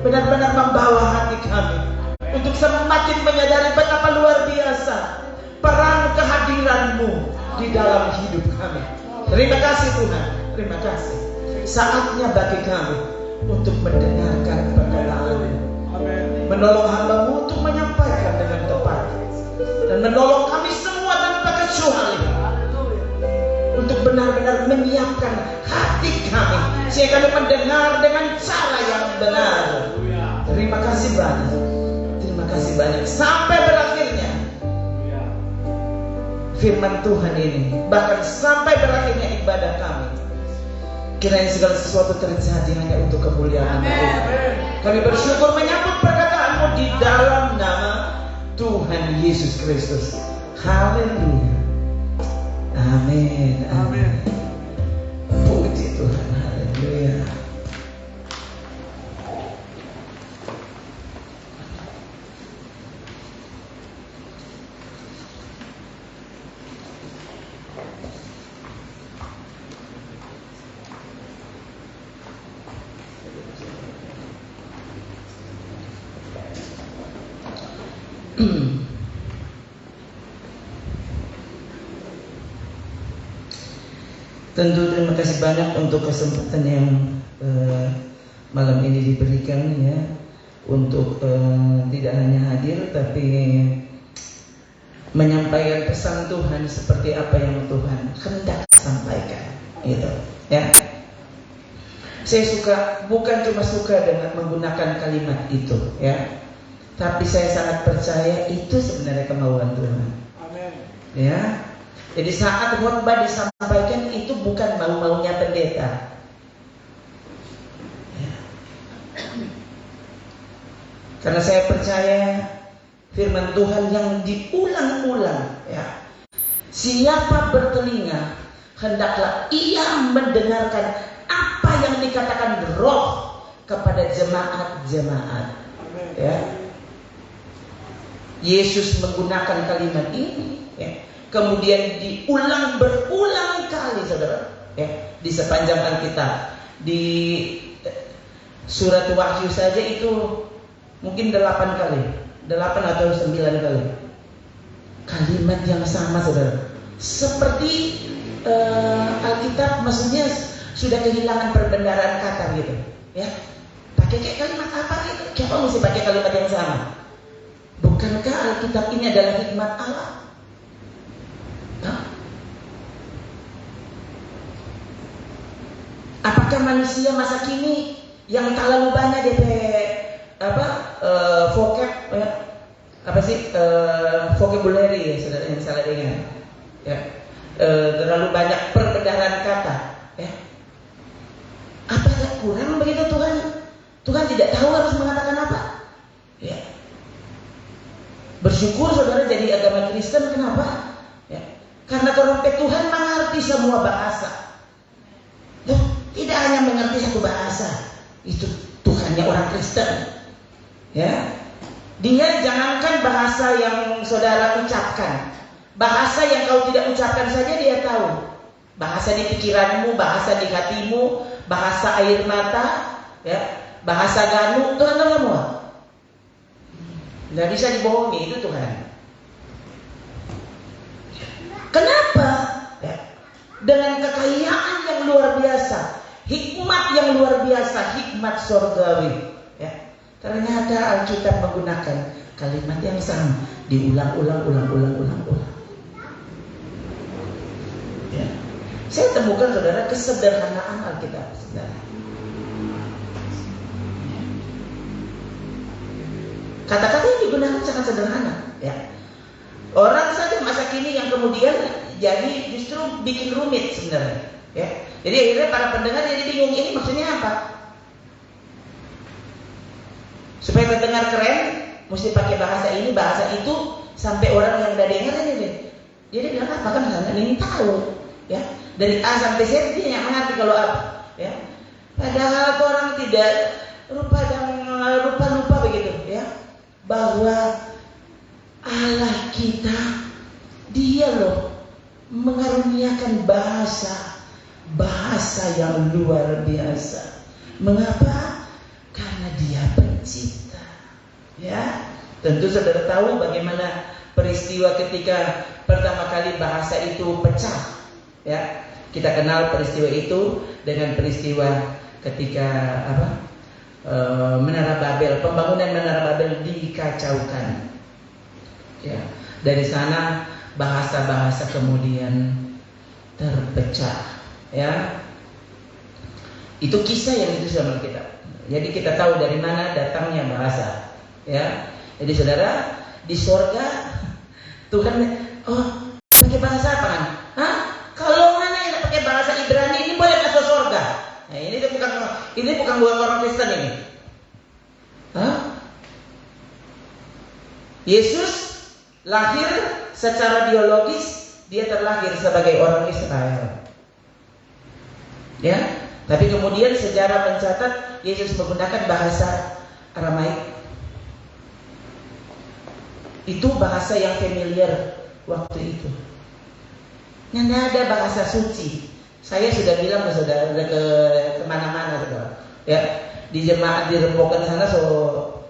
benar-benar membawa hati kami untuk semakin menyadari betapa luar biasa peran kehadiran-Mu di dalam hidup kami. Terima kasih Tuhan, terima kasih. Saatnya bagi kami untuk mendengarkan perkataan-Mu, menolong hamba-Mu untuk menyampaikan dengan tepat, dan menolong kami semua tanpa kecuali untuk benar-benar menyiapkan hati kami sehingga kami mendengar dengan cara yang benar. Terima kasih banyak, terima kasih banyak sampai berakhirnya firman Tuhan ini, bahkan sampai berakhirnya ibadah kami. Kiranya segala sesuatu terjadi hanya untuk kemuliaan Tuhan. Kami bersyukur menyambut perkataan-Mu di dalam nama Tuhan Yesus Kristus. Haleluya. Amin. Amin. Puji Tuhan. Haleluya. Tentu terima kasih banyak untuk kesempatan yang malam ini diberikan ya, untuk tidak hanya hadir tapi menyampaikan pesan Tuhan seperti apa yang Tuhan hendak sampaikan, gitu ya. Saya suka, bukan cuma suka dengan menggunakan kalimat itu ya, tapi saya sangat percaya itu sebenarnya kemauan Tuhan. Amin. Ya. Jadi saat khotbah disampaikan itu bukan mau-maunya pendeta. Ya. Karena saya percaya firman Tuhan yang diulang-ulang ya. Siapa bertelinga hendaklah ia mendengarkan apa yang dikatakan Roh kepada jemaat-jemaat. Ya. Yesus menggunakan kalimat ini, ya. Kemudian diulang berulang kali, saudara, ya, di sepanjang Alkitab. Di surat Wahyu saja itu mungkin 8 kali, 8 atau 9 kali. Kalimat yang sama, saudara. Seperti Alkitab maksudnya sudah kehilangan perbendaharaan kata gitu, ya. Pakai kayak kalimat apa gitu? Kenapa mesti pakai kalimat yang sama? Bukankah Alkitab ini adalah hikmat Allah? Hah? Apakah manusia masa kini yang terlalu banyak DP vocab, vocabulary, ya, saudara, yang salah dengar, ya, terlalu banyak perbendaharaan kata, ya. Apa yang kurang begitu Tuhan? Tuhan tidak tahu harus mengatakan apa, ya. Bersyukur saudara jadi agama Kristen, kenapa? Ya. Karena trompet Tuhan mengerti semua bahasa. Loh, tidak hanya mengerti satu bahasa, itu Tuhannya orang Kristen, ya. Dia jangankan bahasa yang saudara ucapkan, bahasa yang kau tidak ucapkan saja dia tahu. Bahasa di pikiranmu, bahasa di hatimu, bahasa air mata, ya, bahasa ganu, Tuhan tahu semua. Nggak bisa dibohongi, itu Tuhan. Kenapa? Ya. Dengan kekayaan yang luar biasa, hikmat yang luar biasa, hikmat surgawi, ya. Ternyata Alkitab menggunakan kalimat yang sama, diulang-ulang. Ya. Saya temukan saudara kesederhanaan Alkitab, saudara. Kata-kata yang digunakan sangat sederhana, ya. Orang saja masa kini yang kemudian jadi justru bikin rumit sebenarnya, ya. Jadi akhirnya para pendengar jadi bingung, ini maksudnya apa? Supaya terdengar keren, mesti pakai bahasa ini, bahasa itu, sampai orang yang udah dengar ini deh. Jadi bilang apa kan? Ini tahu, ya. Dari A sampai Z dia yang mengerti kalau apa, ya. Padahal orang tidak lupa begitu, ya. Bahwa Allah kita, dia loh mengaruniakan bahasa yang luar biasa. Mengapa? Karena dia pencipta, ya. Tentu saudara tahu bagaimana peristiwa ketika pertama kali bahasa itu pecah, ya. Kita kenal peristiwa itu dengan peristiwa ketika Menara Babel, pembangunan Menara Babel dikacaukan, ya. Dari sana bahasa-bahasa kemudian terpecah, ya. Itu kisah yang itu sama kita. Jadi kita tahu dari mana datangnya bahasa, ya. Jadi saudara, di sorga Tuhan, pakai bahasa apa kan? Hah? Kalau mana yang pakai bahasa Ibrani ini boleh masuk sorga? Nah, ini bukan orang Kristen ini. Hah? Yesus lahir secara biologis, dia terlahir sebagai orang Israel, ya. Tapi kemudian sejarah mencatat Yesus menggunakan bahasa Aramaik. Itu bahasa yang familiar waktu itu. Yang ada bahasa suci. Saya sudah bilang ke saudara, ke kemana-mana saudara, ya. Di jemaat di Rembokan sana so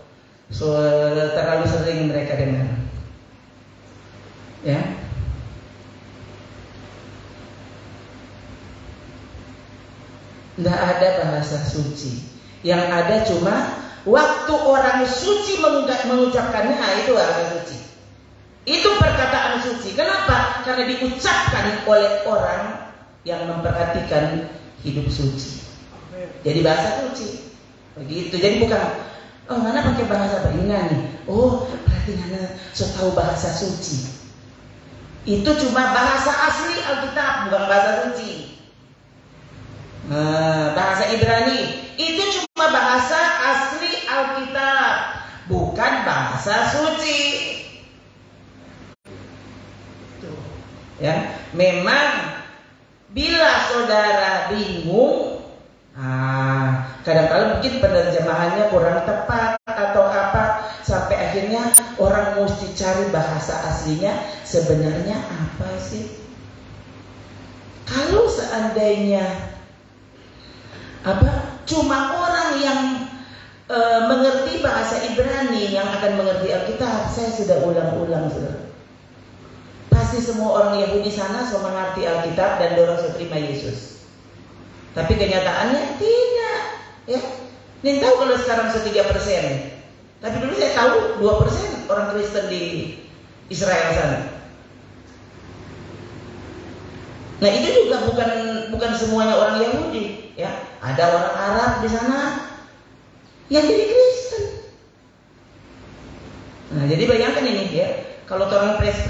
terlalu sering mereka dengar, ya. Tidak ada bahasa suci. Yang ada cuma waktu orang suci mengucapkannya, itu bahasa suci. Itu perkataan suci. Kenapa? Karena diucapkan oleh orang yang memperhatikan hidup suci. Jadi bahasa suci. Begitu. Jadi bukan, mana pakai bahasa apa ini nih? Berarti mana so tahu bahasa suci. Itu cuma bahasa asli Alkitab, bukan bahasa suci. Bahasa Ibrani itu cuma bahasa asli Alkitab, bukan bahasa suci. Tuh. Ya, memang bila saudara bingung, kadang-kadang mungkin penerjemahannya kurang tepat atau apa, sampai akhirnya Makanya orang mesti cari bahasa aslinya sebenarnya apa sih. Kalau seandainya cuma orang yang mengerti bahasa Ibrani yang akan mengerti Alkitab, saya sudah ulang-ulang, saudara. Pasti semua orang Yahudi sana semua mengerti Alkitab dan dorong saya terima Yesus. Tapi kenyataannya tidak, ya. Nih tahu kalau sekarang 3%. Tapi dulu saya tahu 2% orang Kristen di Israel sana. Nah itu juga bukan semuanya orang Yahudi, ya. Ada orang Arab di sana yang jadi Kristen. Nah jadi bayangkan ini, ya. Kalau orang press,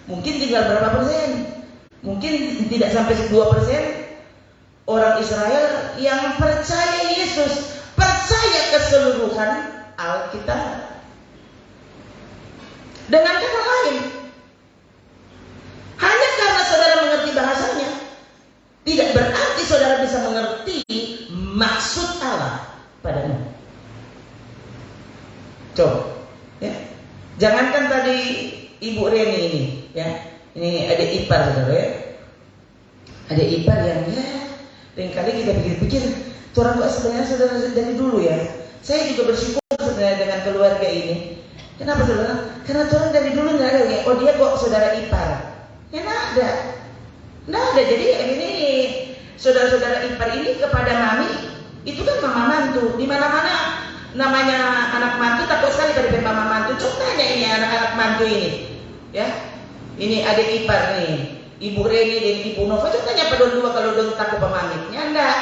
mungkin tinggal berapa persen? Mungkin tidak sampai 2% orang Israel yang percaya Yesus, percaya keseluruhan Alkitab. Dengan kata lain, hanya karena saudara mengerti bahasanya, tidak berarti saudara bisa mengerti maksud Allah padamu. Coba, ya. Jangankan tadi Ibu Reni ini, ya. Ini ada ipar, saudara, ya. Ada ipar yang, ya, kali kita pikir-pikir, orang kok sebenarnya saudara dari dulu, ya. Saya juga bersyukur sebenarnya dengan keluarga ini. Kenapa, saudara? Karena orang dari dulu nggak ada, ya. Oh dia kok saudara ipar? Ya nggak ada. Jadi ini saudara-saudara ipar ini kepada mami itu kan mama mantu. Di mana-mana namanya anak mantu takut sekali pada mama mantu. Contohnya ini anak-anak mantu ini, ya. Ini adik ipar nih, Ibu Reni dan Ibu Nova. Contohnya pada dua kalau dong takut pamamiknya enggak,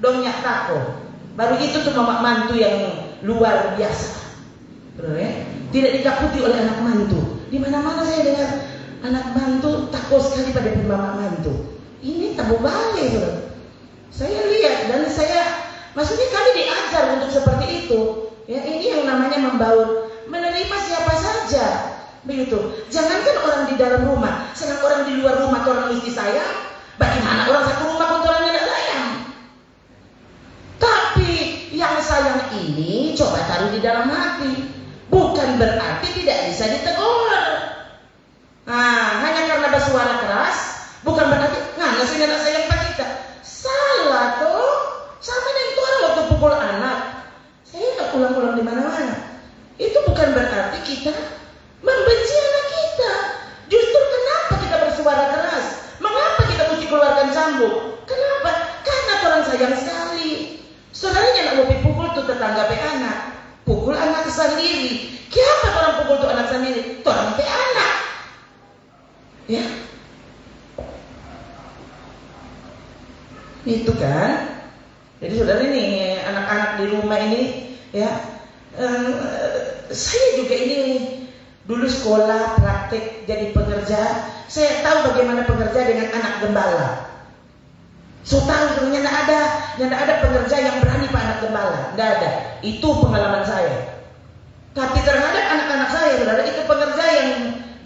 dongnya takut. Baru itu tuh mama mantu yang luar biasa, ya? Tidak ditakuti oleh anak mantu. Di mana-mana saya dengar anak mantu takut sekali pada mama mantu. Ini tabu balik, saudara. Saya lihat dan maksudnya kami diajar untuk seperti itu. Ya, ini yang namanya membaur, menerima siapa saja, begitu. Jangankan orang di dalam rumah, sedang orang di luar rumah orang mesti sayang. Bagaimana orang satu rumah pun orangnya tidak sayang? Tapi yang sayang ini coba taruh di dalam hati. Bukan berarti tidak bisa ditegur. Nah, hanya karena bersuara keras, bukan berarti nggak sih anak sayang pak kita. Salah tuh. Sama dengan orang waktu pukul anak. Saya nggak ulang-ulang di mana-mana. Itu bukan berarti kita membenci anak kita. Justru kenapa kita bersuara keras? Mengapa kita mesti keluarkan cambuk? Kenapa? Karena orang sayang sekali. Saudaranya nak mau pukul tuh tetangga pe anak. Pukul anak sendiri. Kenapa orang pukul tuh anak sendiri? Orang pe anak. Ya. Itu kan. Jadi saudara ini anak-anak di rumah ini, ya, saya juga ini dulu sekolah praktek jadi pekerja. Saya tahu bagaimana pekerja dengan anak gembala. So tahu sebenarnya tidak ada pekerja yang berani pak anak gembala, tidak ada. Itu pengalaman saya. Tapi terhadap anak-anak saya, saudara, itu pekerja yang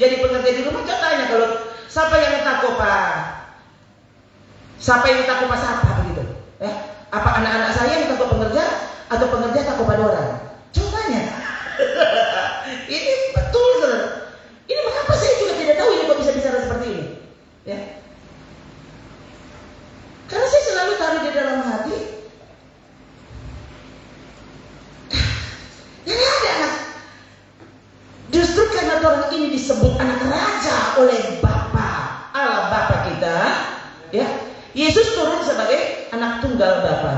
jadi pekerja di rumah. Contohnya kalau siapa yang takut pak, siapa yang takut pak siapa begitu, ya. Apa anak-anak saya yang takut pengerja atau pengerja takut pada orang? Contohnya. Ini betul, saudara. Ini mengapa saya juga tidak tahu ini kok bisa bicara seperti ini, ya? Karena saya selalu taruh di dalam hati. Yang ada anak. Justru karena orang ini disebut anak raja oleh Bapa, Allah Bapa kita, ya. Yesus turun sebagai anak tunggal Bapa.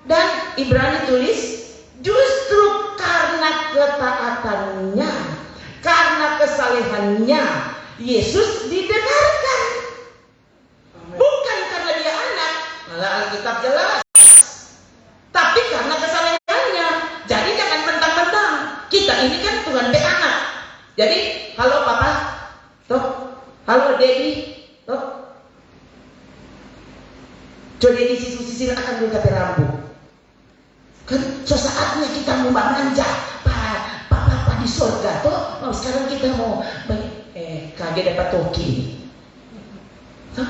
Dan Ibrani tulis, justru karena ketaatannya, karena kesalehannya, Yesus didengarkan. Bukan karena dia anak, malah Alkitab jelas. Tapi karena kesalehannya. Jadi jangan mentang-mentang. Kita ini kan Tuhan be anak. Jadi, halo Papa, toh, halo Dedi, toh. Jadi sisir akan minta rambut. Kan sesaatnya kita mau manja, Papa di surga toh. Oh, sekarang kita mau kaget dapat toki. Toh?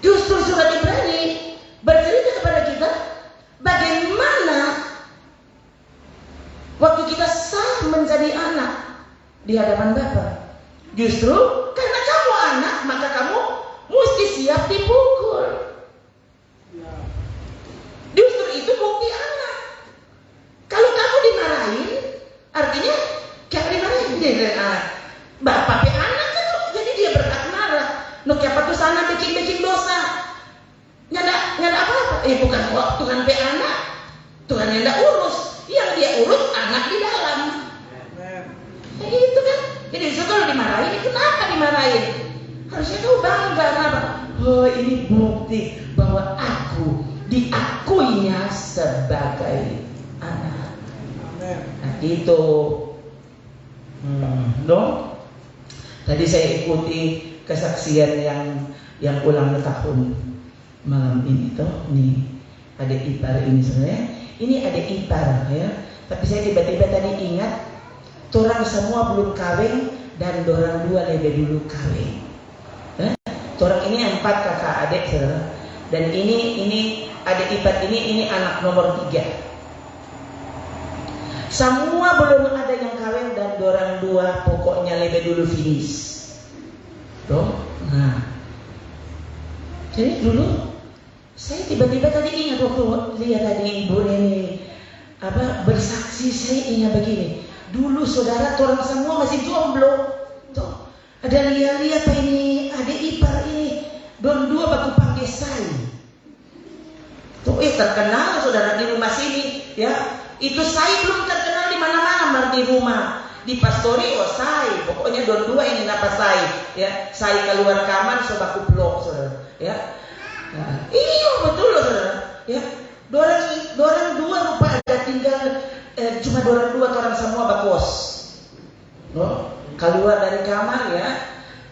Justru surat Ibrani bercerita kepada kita bagaimana sudah sah menjadi anak di hadapan Bapa. Justru karena kamu anak, maka kamu mesti siap dipukul. Justru itu bukti anak. Kalau kamu dimarahin, artinya kayak dimarahin dia Bapak pe anak kan, jadi dia berhak marah. No siapa tuh sana bikin dosa. Nyada apa-apa. Bukan Tuhan pe anak. Tuhan yang tidak urus. Yang dia urus anak di dalam. Itu kan. Jadi kalau dimarahin, kenapa dimarahin? Harusnya kau bangga. Kenapa? Oh, ini bukti bahwa aku diakuinya sebagai anak. Nah, itu. Dong. Tadi saya ikuti kesaksian yang ulang tahun malam ini toh. Nih ada ipar ini sebenarnya. Ini ada ipar ya. Tapi saya tiba-tiba tadi ingat, orang semua belum kawin dan orang dua lebih dulu kawin. Orang ini 4 kakak adik saudara. Dan ini adik ipar ini anak nomor 3. Semua belum ada yang kawin dan orang dua pokoknya lebih dulu finish. Tuh, nah. Jadi dulu saya tiba-tiba tadi ingat waktu lihat tadi ibu ini bersaksi, saya ingat begini. Dulu saudara orang semua masih jomblo. Tuh, ada lihat apa ini, adik ipar ini, don dua baku panggil saya. Tuh, terkenal saudara di rumah sini, ya. Itu saya belum terkenal di mana-mana, di rumah, di pastori, saya. Pokoknya dua ini napa saya, ya. Saya keluar kamar, sobaku blok, saudara, ya. Nah, iya betul loh, saudara, ya. Dorang dua rupa ada tinggal, cuma dorang dua, orang semua bakos. No? Keluar dari kamar, ya.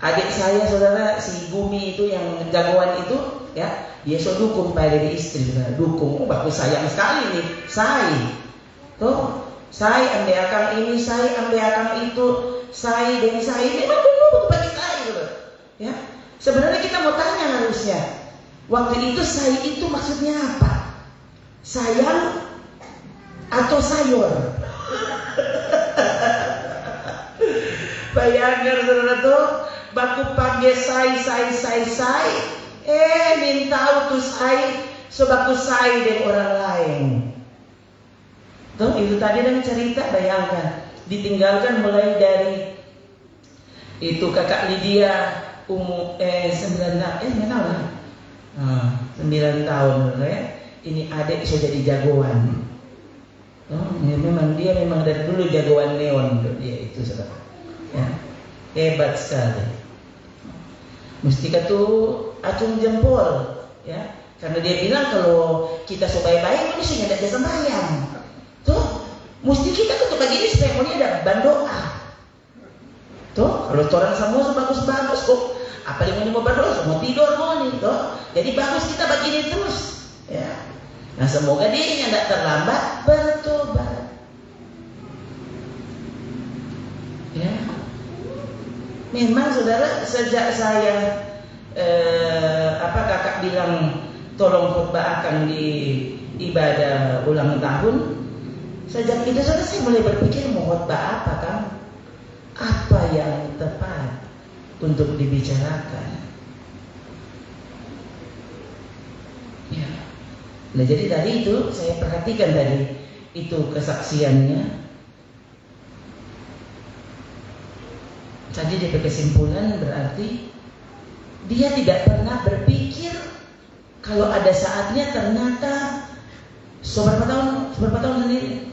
Adik saya, saudara, si Bumi itu yang jagoan itu, ya. Dia so dukung pada dari istri, saudara. Dukung, bagus sayang sekali nih, saya. Tuh, saya ambil akang ini, saya ambil akang itu, saya dan saya memang dulu bagi saya, gitu. Ya, sebenarnya kita mau tanya harusnya, waktu itu saya itu maksudnya apa? Sayang atau sayur? Bayangkan saudara tuh, baku panggil saya, minta utus saya, sebaku saya dan orang lain. Tuh, itu tadi dengan cerita, bayangkan ditinggalkan mulai dari itu kakak Lydia umur 9 tahun ya. Ini adik sudah jadi jagoan. Memang dia dari dulu jagoan neon dia itu saudara. Ya. Hebat sekali. Mesti tuh acung jempol ya. Karena dia bilang kalau kita baik-baik ini sudah tidak sembahyang. Tuh, mesti kita ketuk begini supaya mau ada bandoa. Tuh, kalau orang semua bagus-bagus kok, apa yang mau berdoa, semua tidur mau nih, tuh. Jadi bagus kita begini terus, ya. Nah, semoga dia yang tidak terlambat bertobat. Ya, memang saudara sejak saya kakak bilang tolong khotbah akan di ibadah ulang tahun. Sejak itu saja saya mulai berpikir mau khotbah apa kan? Apa yang tepat untuk dibicarakan? Ya. Nah jadi tadi itu saya perhatikan tadi itu kesaksiannya. Tadi dia berkesimpulan berarti dia tidak pernah berpikir kalau ada saatnya ternyata berapa tahun sendiri?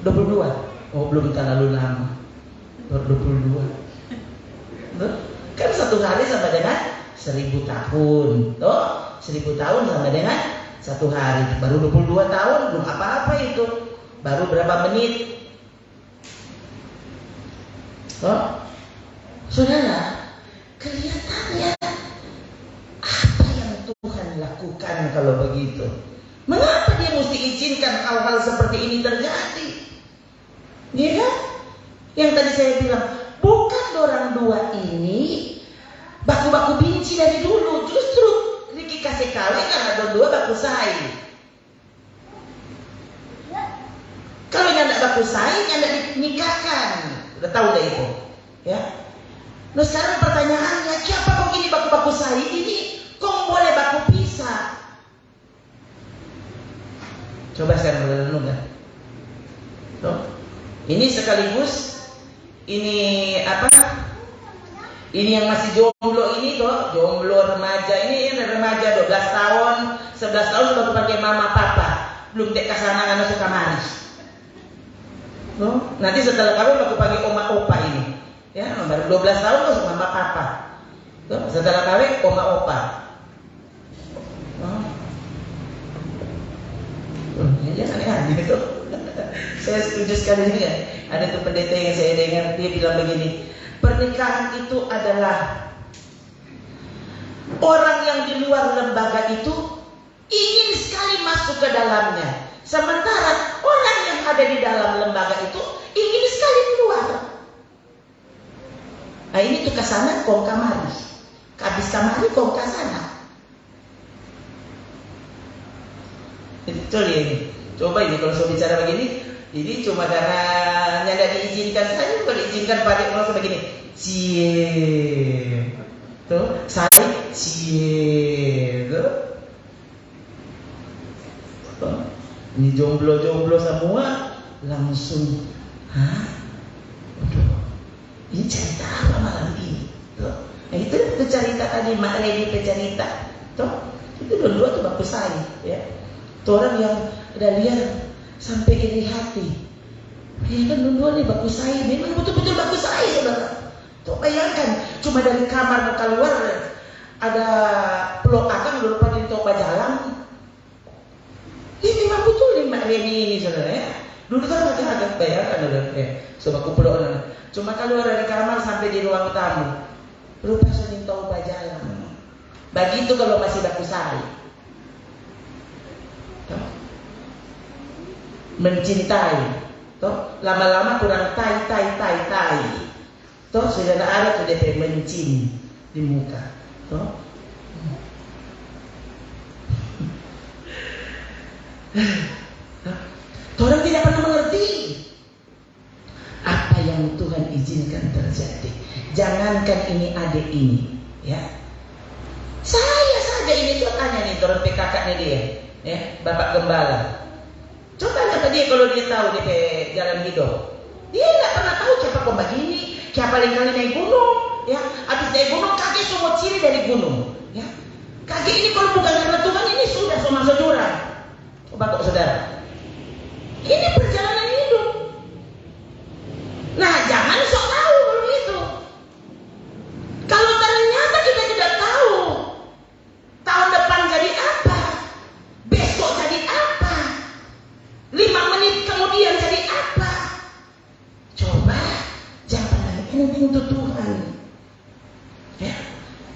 22. Oh belum terlalu lama. 22. Kan satu hari sama dengan 1000 tahun. Tuh 1000 tahun sama dengan satu hari. Baru 22 tahun belum apa-apa itu. Baru berapa menit. Oh, saudara, kelihatannya apa yang Tuhan lakukan kalau begitu? Mengapa dia mesti izinkan hal-hal seperti ini terjadi? Ya kan? Yang tadi saya bilang, bukan orang dua ini baku-baku benci dari dulu. Justru Riki kasih kawin karena dua baku saing. Kalau yang tidak baku saing yang tidak dinikahkan. Udah tahu dah itu, ya. Nah sekarang pertanyaannya, siapa kok ini baku saing ini? Kok boleh baku pisah? Coba sekarang renung kan. Ini sekaligus ini apa? Ini yang masih jomblo ini toh, jomblo remaja ini remaja 12 tahun, 11 tahun sudah pakai mama papa, belum dek kasana karena suka manis. Nanti setelah kawin aku panggil oma opa ini, ya baru 12 tahun tuh mama papa. Setelah kawin oma opa. Ya aneh-aneh itu. Saya setuju sekali juga. Ada tuh pendeta yang saya dengar dia bilang begini, pernikahan itu adalah orang yang di luar lembaga itu ingin sekali masuk ke dalamnya, sementara orang yang ada di dalam lembaga itu ingin sekali keluar. Nah ini tuh kesana kong kamari, kabis kamari kong kasana. Betul ya ini. Coba ini kalau saya bicara begini, ini cuma karena tidak diizinkan saja, kalau diizinkan pakai kalau begini, cie, tuh, saya cie, tuh, ini jomblo semua langsung, hah, aduh, ini cerita apa malam ini, tuh, nah itu cerita tadi Mak Reni cerita, tuh, itu dua-dua tuh bagus saya, ya, tuh orang yang udah lihat sampai iri hati. Ya kan dua-dua nih bagus saya, memang betul-betul bagus saya saudara. Tuh bayangkan, cuma dari kamar keluar ada peluk akang udah lupa di toko jalan. Ini memang betul nih Mak Reni ini saudara ya. Dulu kan macam agak bayangkan udah ya. Coba aku peluk orang. Cuma keluar dari kamar sampai di ruang tamu, lupa sudah toko jalan. Begitu kalau masih bagus saya. Mencintai, toh lama-lama kurang tai, toh sudah ada tuh DP mencin di muka, toh. Orang tidak pernah mengerti apa yang Tuhan izinkan terjadi. Jangankan ini adik ini, ya. Saya saja ini tuh tanya nih turun PKK-nya dia, ya, Bapak Gembala. Coba tanya dia kalau dia tahu dia jalan hidup. Dia nggak pernah tahu siapa kok begini, siapa paling kali naik gunung, ya. Habis naik gunung kaki semua ciri dari gunung, ya. Kaki ini kalau bukan karena Tuhan ini sudah masuk jurang. Coba kok saudara. Ini perjalanan hidup. Nah jangan sok tahu kalau itu. Kalau ternyata kita tidak tahu tahun depan jadi apa, besok jadi apa, 5 menit kemudian jadi apa? Coba jangan ini untuk Tuhan. Ya.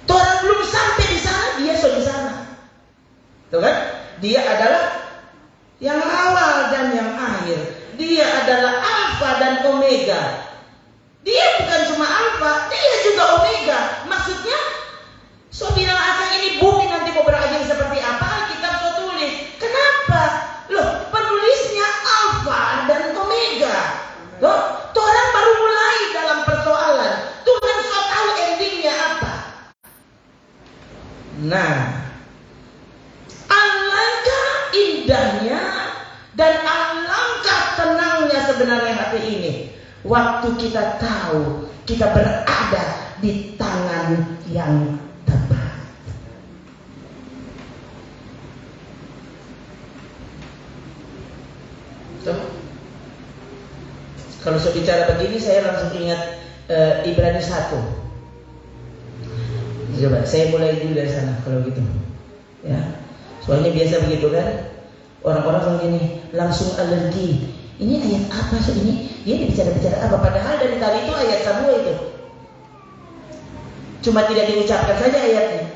Orang belum sampai di sana, dia sudah di sana. Tuh kan? Dia adalah yang awal dan yang akhir. Dia adalah alfa dan omega. Dia bukan cuma alfa, dia juga omega. Maksudnya, so bilang akan ini bumi nanti mau berakhir seperti apa? Kita so tulis. Kenapa? Loh, penulisnya alfa dan omega. Loh, orang baru mulai dalam persoalan. Tuhan so tahu endingnya apa. Nah, alangkah indahnya dan alangkah tenangnya sebenarnya hati ini waktu kita tahu kita berada di tangan yang tepat. Kalau saya bicara begini saya langsung ingat Ibrani 1. Coba saya mulai dulu dari sana kalau gitu. Ya. Soalnya biasa begitu kan. Orang-orang begini langsung alergi. Ini ayat apa so ini? Dia bicara-bicara apa? Padahal dari tadi itu ayat Samuel itu. Cuma tidak diucapkan saja ayatnya.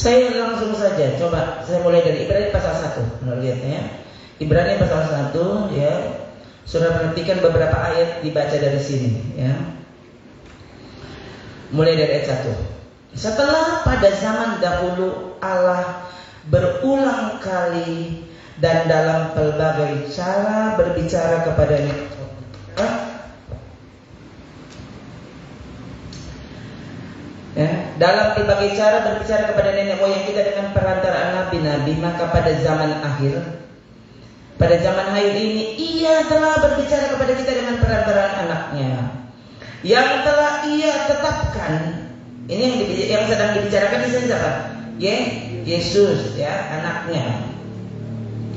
Saya langsung saja, coba saya mulai dari Ibrani pasal 1. Lihat ya. Ibrani pasal 1 ya. Saudara perhatikan beberapa ayat dibaca dari sini ya. Mulai dari ayat 1. Setelah pada zaman dahulu Allah berulang kali dan dalam pelbagai cara berbicara kepada dalam berbagai cara berbicara kepada nenek moyang kita dengan perantaraan nabi-nabi, maka pada zaman akhir, pada zaman akhir ini Ia telah berbicara kepada kita dengan perantaraan anaknya yang telah Ia tetapkan. Ini yang sedang dibicarakan di sini siapa? Yesus ya, anaknya,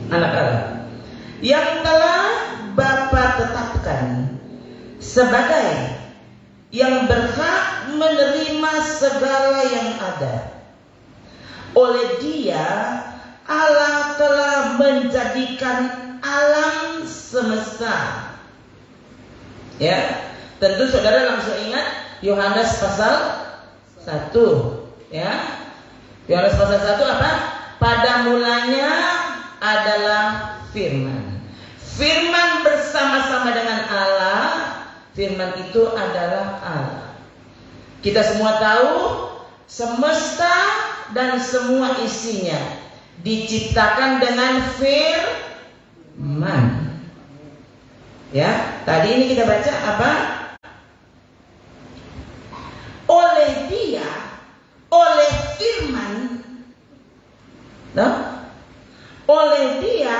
anak Allah yang telah Bapa tetapkan sebagai yang berhak menerima segala yang ada. Oleh Dia Allah telah menjadikan alam semesta. Ya, tentu saudara langsung ingat Yohanes pasal 1 ya. Yohanes pasal 1 apa? Pada mulanya adalah firman. Firman bersama-sama dengan Allah. Firman itu adalah Allah. Kita semua tahu semesta dan semua isinya diciptakan dengan firman. Ya, tadi ini kita baca apa? Oleh Dia, oleh firman, oleh Dia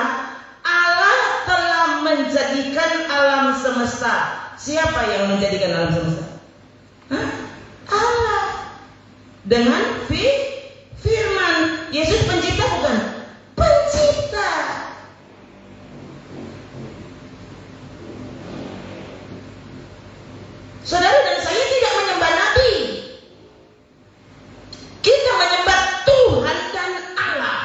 Allah telah menjadikan alam semesta. Siapa yang menjadikan alam semesta? Allah. Dengan firman. Yesus pencipta bukan? Pencipta. Saudara dan saya tidak menyembah nabi. Kita menyembah Tuhan dan Allah.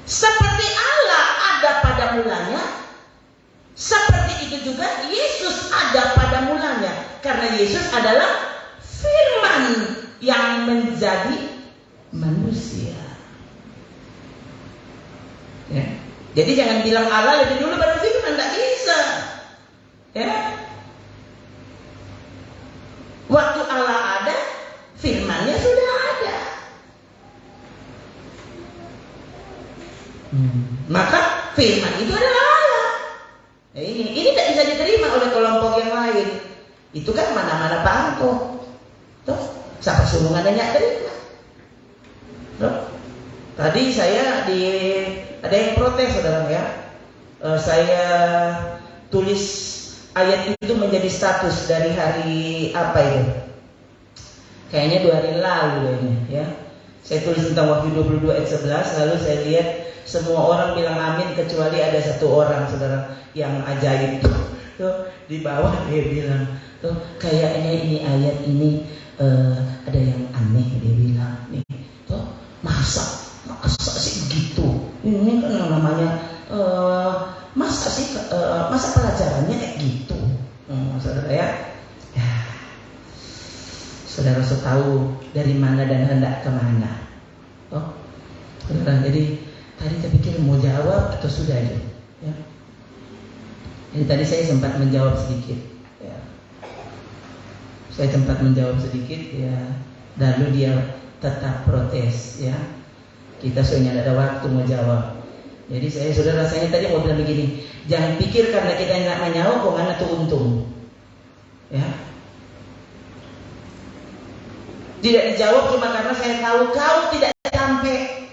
Seperti Allah ada pada mulanya, seperti itu juga Yesus ada pada mulanya. Karena Yesus adalah firman yang menjadi manusia. Ya. Jadi jangan bilang Allah lebih dulu baru firman, tidak bisa. Ya. Waktu Allah ada, firmannya sudah ada. Maka firman itu adalah Allah. Nah, ini tidak bisa diterima oleh kelompok yang lain. Itu kan mana-mana pangko. Tuh, siapa suruh nggak terima? Tuh. Tadi saya ada yang protes saudara ya. Saya tulis ayat itu menjadi status dari hari apa itu? Kayaknya 2 hari lalu ini ya. Saya tulis tentang Wahyu 22 ayat 11, lalu saya lihat semua orang bilang amin kecuali ada satu orang saudara yang ajaib tuh di bawah dia bilang tuh kayaknya ini ayat ini ada yang aneh, dia bilang nih tuh masa sih begitu, ini kan namanya masa pelajarannya kayak gitu. Saudara ya, saudara harus tahu dari mana dan hendak kemana. Oh saudara, jadi tadi saya pikir mau jawab atau sudah aja ya. Jadi tadi saya sempat menjawab sedikit ya. Saya sempat menjawab sedikit ya. Lalu dia tetap protes ya. Kita soalnya ada waktu mau jawab. Jadi saudara rasanya tadi mau bilang begini, jangan pikir karena kita nggak menjawab kok mana tuh untung ya. Tidak dijawab cuma karena saya tahu kau tidak sampai.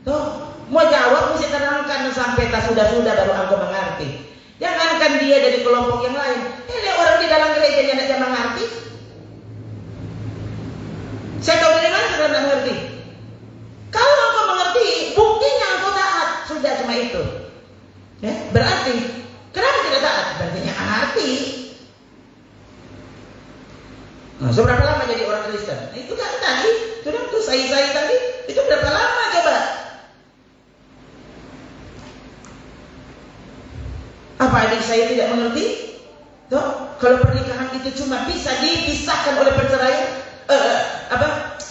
Tuh mau jawab mesti terangkan sampai tak sudah baru engkau mengerti. Jangankan dia dari kelompok yang lain. Ini orang di dalam gereja yang tidak mengerti. Saya tahu dari mana saudara mengerti. Kalau engkau mengerti, buktinya engkau taat. Sudah cuma itu. Ya, berarti kenapa tidak taat? Berarti yang mengerti. Nah, seberapa lama jadi orang Kristen? Nah, itu kan tadi, sudah tuh saya tadi, itu berapa lama coba? Apa adik saya tidak mengerti? Tuh, kalau pernikahan itu cuma bisa dipisahkan oleh perceraian,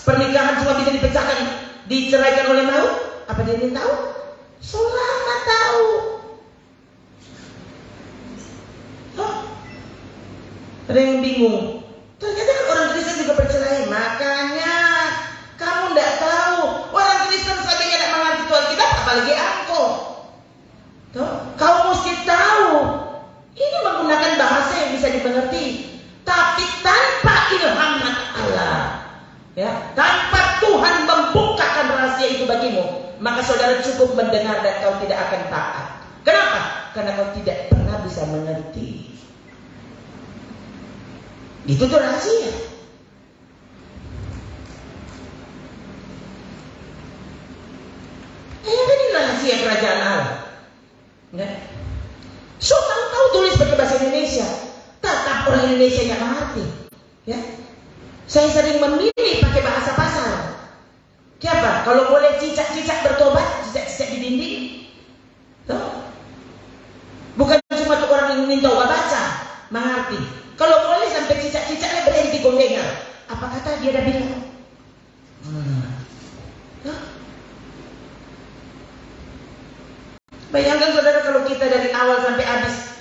pernikahan cuma bisa dipecahkan diceraikan oleh maut? Apa dia ingin tahu? Selama tahu. Ada yang bingung. Ternyata kan orang Kristen juga bercerai. Makanya kamu tidak tahu. Orang Kristen saja tidak mengerti Alkitab, apalagi engkau. Kau mesti tahu. Ini menggunakan bahasa yang bisa dimengerti, tapi tanpa ilham Allah, ya, tanpa Tuhan membukakan rahasia itu bagimu, maka saudara cukup mendengar dan kau tidak akan taat. Kenapa? Karena kau tidak pernah bisa mengerti. Itu tuh rahasia. Ini rahasia kerajaan Allah. Ya. So tahu tulis pakai bahasa Indonesia, tetap orang Indonesia yang mengerti. Ya. Saya sering memilih pakai bahasa pasar. Kenapa? Kalau boleh cicak-cicak bertobat, cicak-cicak di dinding. Tuh. Bukan cuma tuh orang yang minta baca, mengerti. Kalau boleh sampai cicak-cicaknya berhenti gondengan. Apa kata dia dah bilang? Bayangkan saudara kalau kita dari awal sampai habis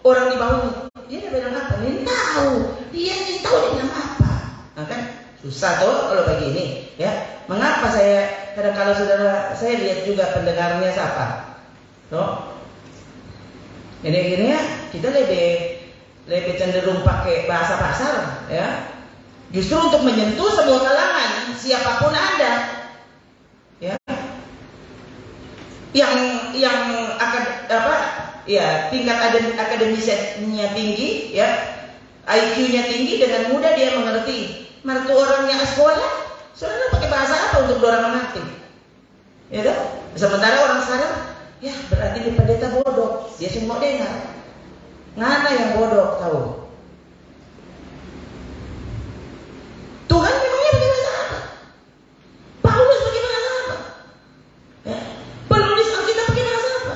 orang di bawah, dia dah bilang apa? Dia tahu. Dia tahu dia bilang apa. Nah, kan susah tuh kalau begini, ya. Mengapa saya kadang kalau saudara saya lihat juga pendengarnya siapa? Tuh. Ini ya kita lebih cenderung pakai bahasa pasar, ya. Justru untuk menyentuh semua kalangan, siapapun Anda, ya. Yang akan tingkat akademisnya tinggi, ya, IQ-nya tinggi, dengan mudah dia mengerti. Mertu orang yang sekolah, saudara pakai bahasa apa untuk orang mengerti? Ya kan? Sementara orang sekarang, ya berarti di pendeta bodoh, dia semua dengar. Ngana yang bodoh tahu. Tuhan memangnya pakai bahasa apa? Paulus pakai bahasa apa? Ya. Penulis Alkitab pakai bahasa apa?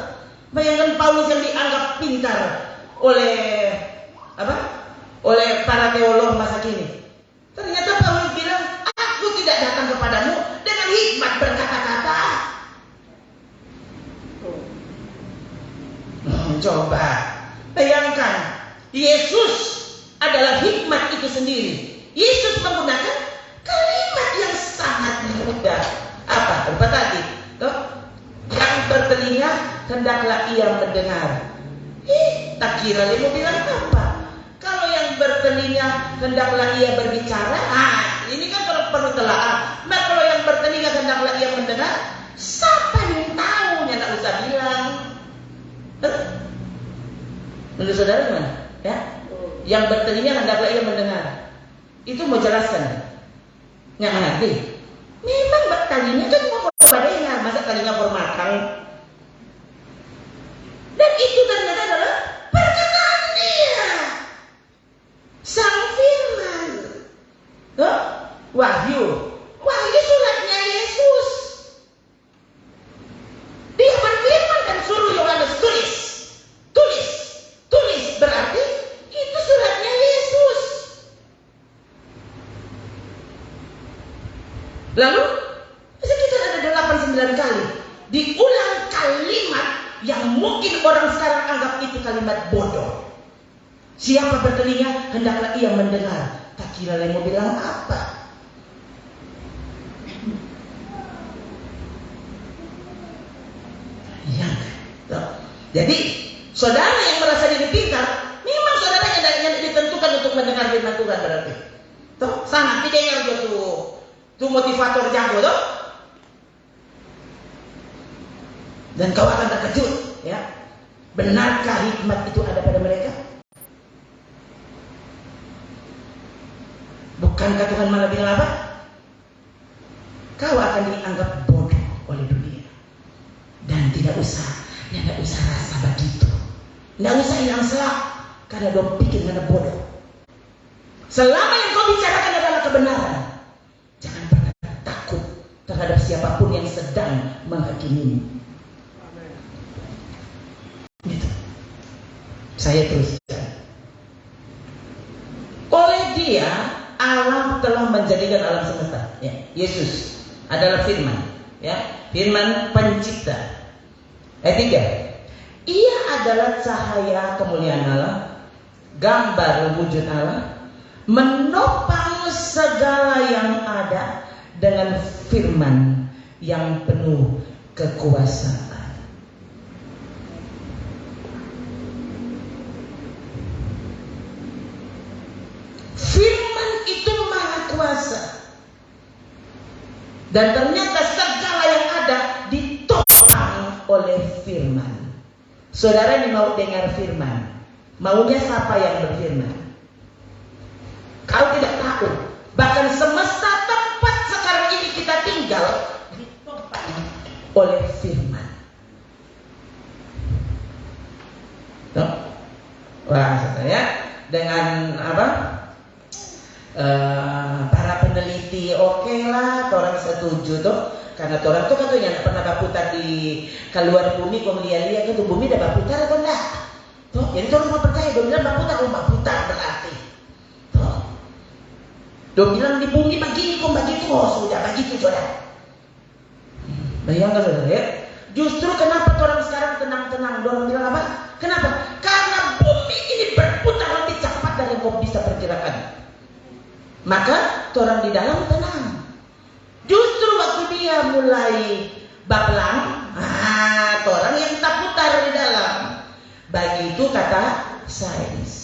Bayangkan Paulus yang dianggap pintar oleh para teolog masa kini. Ternyata Paulus bilang, aku tidak datang kepadamu dengan hikmat berkata-kata. Coba bayangkan, Yesus adalah hikmat itu sendiri. Yesus menggunakan kalimat yang sangat mudah. Apa tadi? Yang bertelinga hendaklah ia mendengar. Tak kira dia mau bilang apa? Kalau yang bertelinga hendaklah ia berbicara. Ini kan kalau perlu telaah. Nah, kalau yang bertelinga hendaklah ia mendengar, siapa yang tahu? Nggak usah bilang. Menurut saudara gimana? Ya? Yang bertelinga hendaklah ia mendengar. Itu mau jelaskan? Nggak mengerti? Memang talinya kan mau dengar, masa talinya formatkan? Dan itu ternyata adalah perkataan dia, sang firman. Wahyu suratnya Yesus. Dia berfirman dan suruh Yohanes tulis, berarti itu suratnya Yesus. Lalu sekitar ada 8-9 kali diulang kalimat yang mungkin orang sekarang anggap itu kalimat bodoh. Siapa bertelinga hendaklah ia mendengar. Tak kira yang mau bilang apa? Ya. Jadi saudara yang merasa diri pintar, memang saudara yang ditentukan untuk mendengar firman Tuhan berarti. Tuh, sana didengar tuh motivator jago tuh. Dan kau akan terkejut, ya. Benarkah hikmat itu ada pada mereka? Bukankah Tuhan malah bilang apa? Kau akan dianggap bodoh oleh dunia. Dan tidak usah rasa begitu. Tidak usah hilang selak karena dia pikir karena bodoh. Selama yang kau bicarakan adalah kebenaran, jangan pernah takut terhadap siapapun yang sedang menghakimimu. Gitu. Saya teruskan. Oleh dia, Allah telah menjadikan alam semesta. Ya, Yesus adalah firman, ya, firman pencipta. Ayat 3. Ia adalah cahaya kemuliaan Allah, gambar wujud Allah, menopang segala yang ada dengan firman yang penuh kekuasaan. Firman itu maha kuasa. Dan ternyata segala yang ada ditopang oleh firman. Saudara ini mau dengar firman? Maunya siapa yang berfirman? Kau tidak tahu. Bahkan semesta tempat sekarang ini kita tinggal ditopang oleh firman. Wah, saya dengan apa? Para peneliti oke lah, orang setuju tuh, karena orang tuh katanya pernah berputar di keluar bumi, kau lihat kan tuh bumi udah berputar atau enggak? Tuh, jadi orang mau percaya, dia bilang berputar berarti. Tuh, dia bilang di bumi begini, kok begitu, oh sudah begitu saudara. Bayangkan saudara ya, justru kenapa orang sekarang tenang-tenang, orang bilang apa? Kenapa? Karena bumi ini berputar lebih cepat dari yang kau bisa perkirakan. Maka orang di dalam tenang. Justru waktu dia mulai bablang, orang yang tak putar di dalam. Begitu kata sains.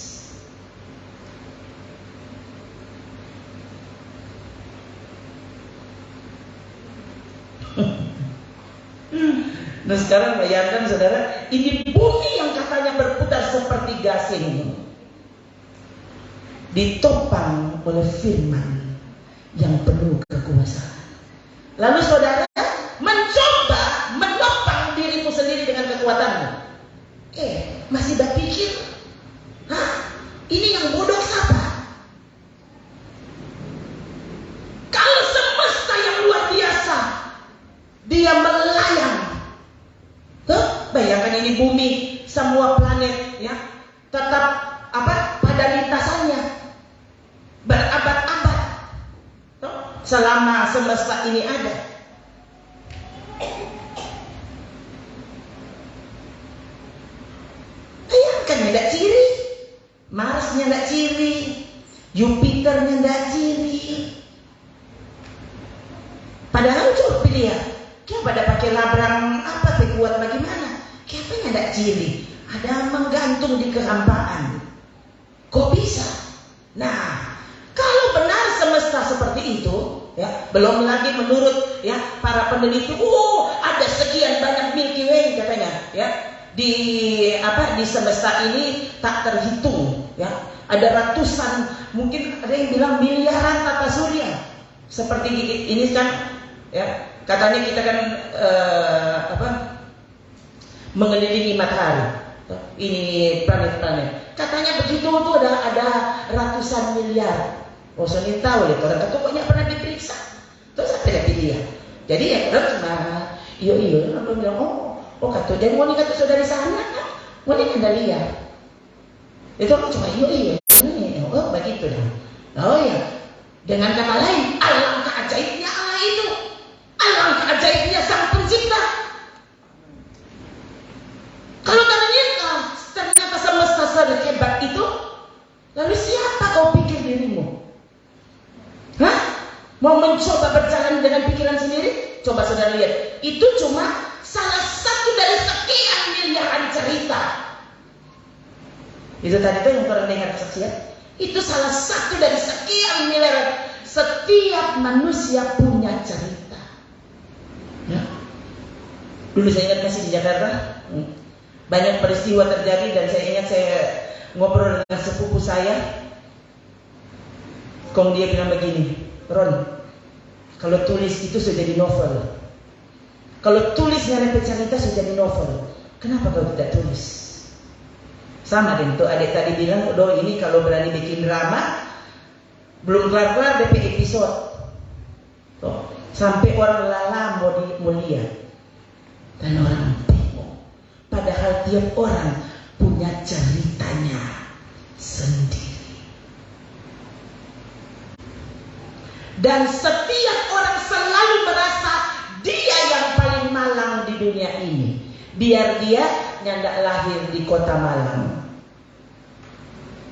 Nah sekarang bayangkan saudara, ini bumi yang katanya berputar seperti gasing, ditopang oleh firman yang penuh kekuasaan. Lalu saudara mencoba menopang dirimu sendiri dengan kekuatanmu. Masih berpikir, ini yang bodoh siapa? Kalau semesta yang luar biasa dia melayang, bayangkan ini bumi, semua planet ya tetap apa pada lintasannya berabad-abad selama semesta ini ada. Bayangkan tidak ciri, Marsnya tidak ciri, Jupiternya tidak ciri. Padahal coba lihat, dia pada pakai labram apa kuat bagaimana? Kayaknya tidak ciri, ada menggantung di kehampaan. Kok bisa? Nah, kalau benar semesta seperti itu, ya, belum lagi menurut ya para peneliti, ada sekian banyak Milky Way katanya, ya, di semesta ini tak terhitung, ya, ada ratusan, mungkin ada yang bilang miliaran tata surya. Seperti ini kan, ya, katanya kita kan mengelilingi matahari, ini planet-planet. Katanya begitu tuh ada ratusan miliar. Saya tahu lihat orang itu pokoknya pernah diperiksa. Terus apa dia pilih? Jadi ya orang cuma iya orang bilang kata jadi mau nikah tuh saudari sana kan? Mau nikah dah lihat. Itu orang cuma iya begitu dah. Oh ya, dengan kata lain, alangkah ajaibnya Allah itu, alangkah ajaibnya Sang Pencipta. Kalau ternyata semesta sehebat itu, lalu siapa kau pikir dirimu? Mau mencoba berjalan dengan pikiran sendiri? Coba saudara lihat, itu cuma salah satu dari sekian miliaran cerita. Itu tadi tuh yang orang dengar kesaksian. Itu salah satu dari sekian miliaran. Setiap manusia punya cerita. Ya. Dulu saya ingat masih di Jakarta, banyak peristiwa terjadi dan saya ingat saya ngobrol dengan sepupu saya. Kong dia bilang begini, Ron, kalau tulis itu sudah jadi novel. Kalau tulis nyampe cerita sudah jadi novel. Kenapa kau tidak tulis? Sama dengan tuh adik tadi bilang, ini kalau berani bikin drama, belum kelar-kelar DP episode. Tuh, sampai orang lala mau lihat. Dan orang bingung. Padahal tiap orang punya ceritanya sendiri. Dan setiap orang selalu merasa ini, biar dia nyandak lahir di kota Malang.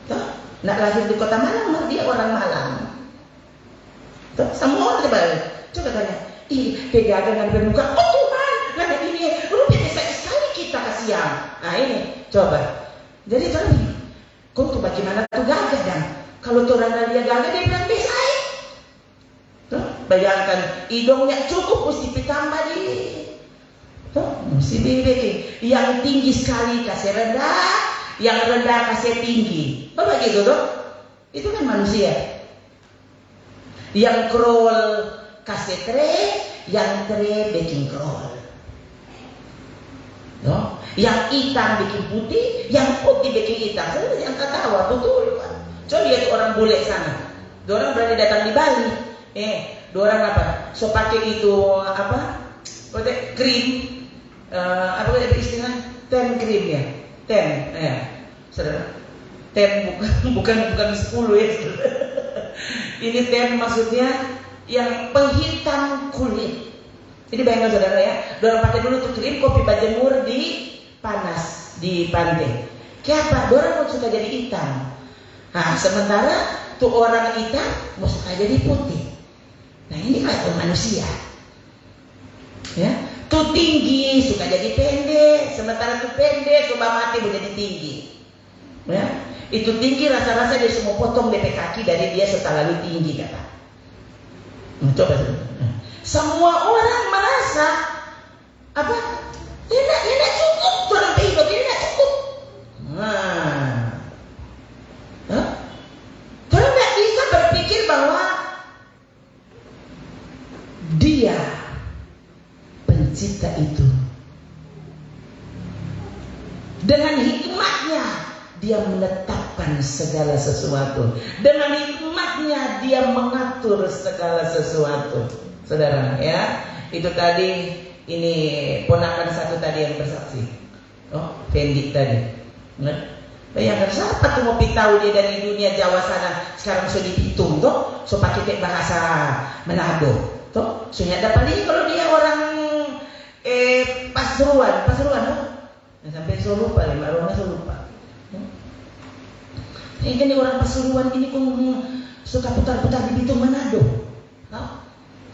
Tuh, nak lahir di kota Malang, dia orang Malang. Tuh, semua orang coba tanya, ih, pegangan bermuka, oh Tuhan, nggak ada ini, rupanya sekali kita kasihan. Nah ini, coba. Jadi terus, kau tuh bagaimana tuh gagah dan kalau tuh orang dia gagah dia bilang bisa. Tuh, bayangkan hidungnya cukup mesti ditambah di. Tuh, mesti bikin yang tinggi sekali kasih rendah, yang rendah kasih tinggi. Oh begitu tuh, itu kan manusia. Yang crawl kasih tre, yang tre bikin crawl. No? Yang hitam bikin putih, yang putih bikin hitam. Sebenarnya yang ketawa betul kan. Coba lihat orang bule sana. Orang berani datang di Bali. Orang apa? So pakai itu apa? Pakai krim. Apa istilah? Ten krim ya. Ten, ya. Saudara. Ten bukan 10 ya. Ini ten maksudnya yang penghitam kulit. Jadi bayangkan saudara ya, dorang pakai dulu tuh krim kopi bajemur di panas di pantai. Kenapa? Dorang mau suka jadi hitam. Nah, sementara tuh orang hitam mau suka jadi putih. Nah ini kayak manusia. Ya, tuh tinggi suka jadi pendek, sementara tuh pendek coba mati mau jadi tinggi. Ya, itu tinggi rasa-rasa dia semua potong DP kaki dari dia setelah lalu tinggi kata. Nah, coba. Semua orang merasa apa? Enak cukup, orang hidup ini enak cukup. Kalau nggak bisa berpikir bahwa dia pencipta itu dengan hikmatnya dia menetapkan segala sesuatu, dengan hikmatnya dia mengatur segala sesuatu. Saudara ya, itu tadi ini ponakan satu tadi yang bersaksi. Oh, Fendi tadi. Nah, bayangkan siapa tuh mau tahu dia dari dunia Jawa sana sekarang sudah dihitung tuh, so pakai bahasa Manado. Tuh, sunya dapat ini kalau dia orang Pasuruan tuh. Nah, sampai Solo lupa, Marona Solo lupa. Ini kan orang Pasuruan ini kok suka putar-putar di Bitung Manado. Tahu?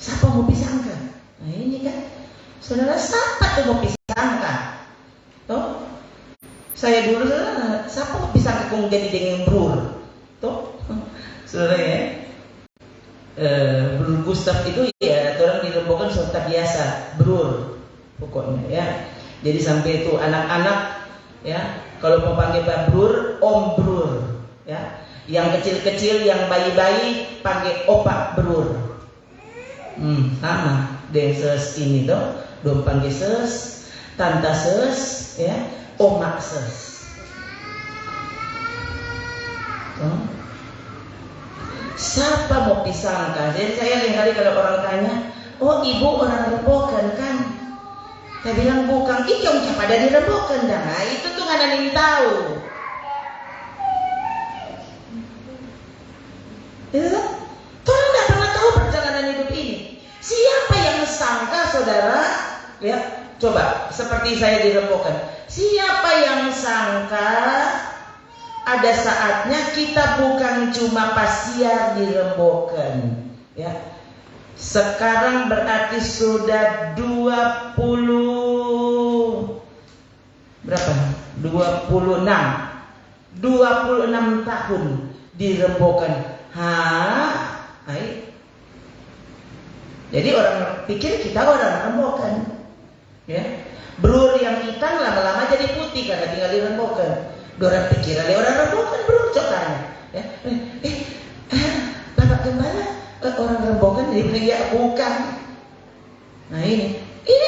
Siapa mau pisangkan? Nah ini kan, saudara siapa tuh mau pisangkan? Tuh, saya dulu siapa mau pisangkan kong jadi dengan brur? Tuh, saudara ya, brur Gustaf itu ya orang dirembokan serta biasa brur pokoknya ya. Jadi sampai itu anak-anak ya kalau mau panggil brur, om brur ya. Yang kecil-kecil, yang bayi-bayi panggil opak brur. Sama deses ini tuh dompang ses, tante ses, ya, omak ses. Siapa mau pisangkan? Jadi saya hari kalau orang tanya, oh ibu orang Rembokan kan? Saya bilang bukan, itu yang siapa dari Rembokan dah. Nah, itu tuh nggak ada yang tahu. Itu kan? Orang nggak pernah tahu perjalanan hidup ini. Siapa yang sangka saudara? Ya, coba seperti saya dirembokan. Siapa yang sangka ada saatnya kita bukan cuma pasiar dirembokan, ya. Sekarang berarti sudah 26 tahun dirembokan. Jadi orang pikir kita orang rembokan, ya. Brur yang hitam lama-lama jadi putih karena tinggal dirembokan. Orang pikir ada orang rembokan brur coklatnya, ya. Bapak gembala orang rembokan jadi bilang ya bukan. Nah ini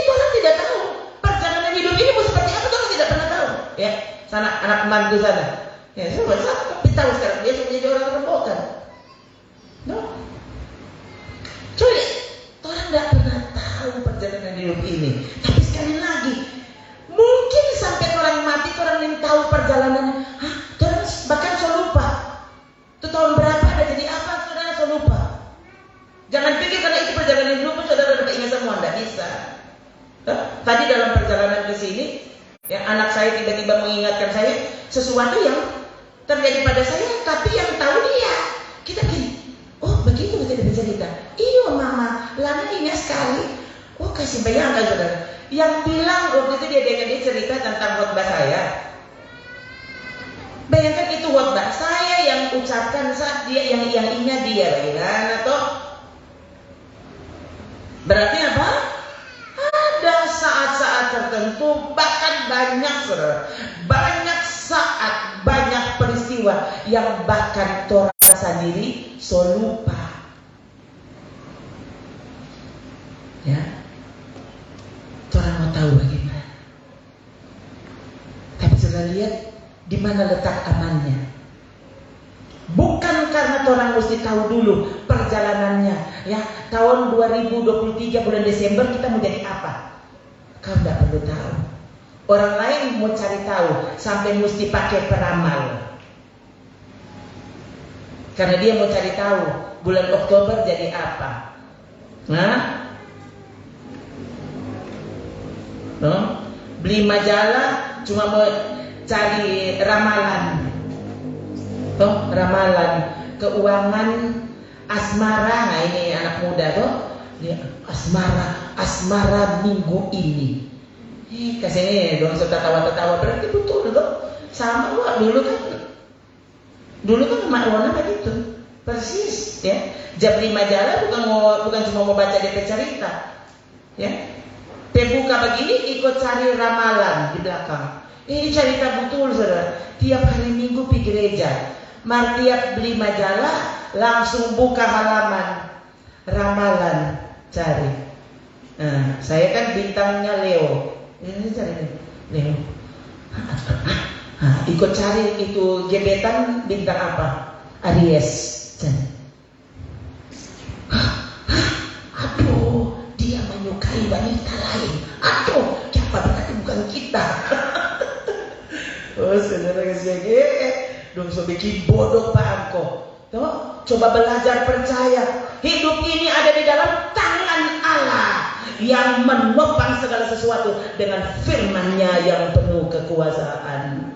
orang tidak tahu perjalanan hidup ini mau seperti apa, orang tidak pernah tahu, ya. Sana anak pembantu sana, ya saya tahu sekarang dia sudah jadi orang rembokan. No. Coba orang tidak pernah tahu perjalanan hidup ini. Tapi sekali lagi, mungkin sampai orang mati orang yang tahu perjalanan. Orang bahkan so lupa. Itu tahun berapa ada jadi apa, saudara so lupa. Jangan pikir karena itu perjalanan hidup saudara dapat ingat semua, tidak bisa. Tadi dalam perjalanan ke Ya, anak saya tiba-tiba mengingatkan saya sesuatu yang terjadi pada saya, tapi yang tahu dia. Kita gini, oh begitu kita bercerita. Iya mama, lama ingat sekali. Oh kasih bayangkan saudara. Yang bilang waktu itu dia cerita tentang khotbah saya. Bayangkan itu khotbah saya yang ucapkan saat dia yang ingat dia, bayangkan atau berarti apa? Ada saat-saat tertentu, bahkan banyak saudara, banyak saat, banyak peristiwa yang bahkan orang sendiri so lupa. Ya, orang mau tahu bagaimana. Tapi sudah lihat di mana letak amannya. Bukan karena orang mesti tahu dulu perjalanannya. Ya, tahun 2023 bulan Desember kita mau jadi apa? Kau tidak perlu tahu. Orang lain mau cari tahu sampai mesti pakai peramal. Karena dia mau cari tahu bulan Oktober jadi apa. Nah, beli majalah cuma mau cari ramalan. Ramalan keuangan asmara. Nah ini anak muda dia asmara minggu ini. Kasih ini dong tertawa-tertawa, berarti betul sama gua dulu kan Mak Rona begitu persis ya. Jam 5 majalah bukan cuma mau baca DP cerita ya. Buka begini ikut cari ramalan di belakang. Ini cerita betul saudara. Tiap hari Minggu pergi gereja, tiap beli majalah langsung buka halaman ramalan cari. Nah, saya kan bintangnya Leo. Ini cari Leo. Ikut cari itu gebetan bintang apa? Aries. Cari. Aduh, dia menyukai wanita lain. Aduh, siapa berarti bukan kita. Oh, saudara kasih dong so bikin bodoh Pak Angko. Coba belajar percaya. Hidup ini ada di dalam tangan Allah yang menopang segala sesuatu dengan firman-Nya yang penuh kekuasaan.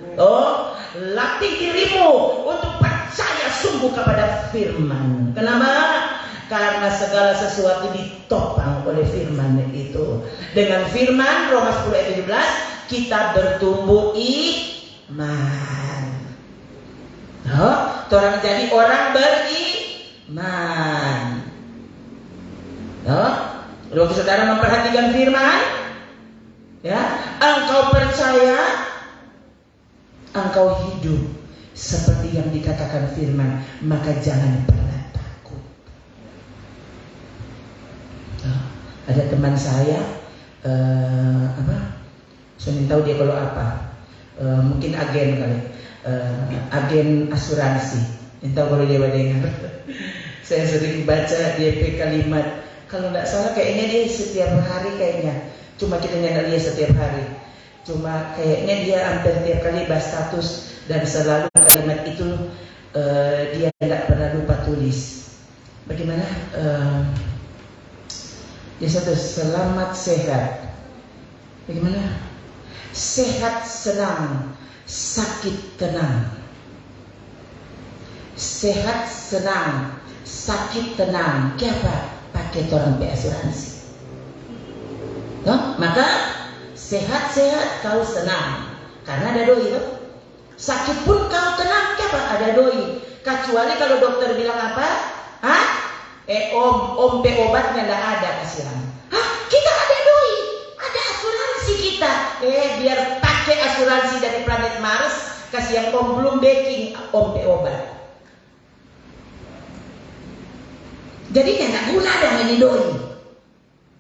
Latih dirimu untuk percaya sungguh kepada firman. Kenapa? Karena segala sesuatu ditopang oleh firman itu. Dengan firman Roma 10 ayat 17 kita bertumbuh iman. Orang jadi orang beriman. Waktu saudara memperhatikan firman, ya, engkau percaya, engkau hidup seperti yang dikatakan firman, maka jangan pernah takut. Ada teman saya, saya ingin tahu dia kalau apa, mungkin agen kali, agen asuransi. Entah kalau dia dengar. Saya sering baca DP kalimat. Kalau nggak salah kayaknya dia setiap hari kayaknya. Cuma kita nggak lihat setiap hari. Cuma kayaknya dia hampir tiap kali bahas status dan selalu kalimat itu dia nggak pernah lupa tulis. Bagaimana? Dia satu selamat sehat. Bagaimana? Sehat senang, sakit tenang. Sehat senang, sakit tenang. Kenapa? Pakai orang asuransi. Maka sehat-sehat kau senang karena ada doi. Sakit pun kau tenang, kenapa? Ada doi. Kecuali kalau dokter bilang apa? Om obatnya nggak ada, kasihan. Kita ada doi, ada asuransi kita. Biar pakai asuransi dari planet Mars, kasihan om belum backing om obat. Jadi nggak guna dong ini doi.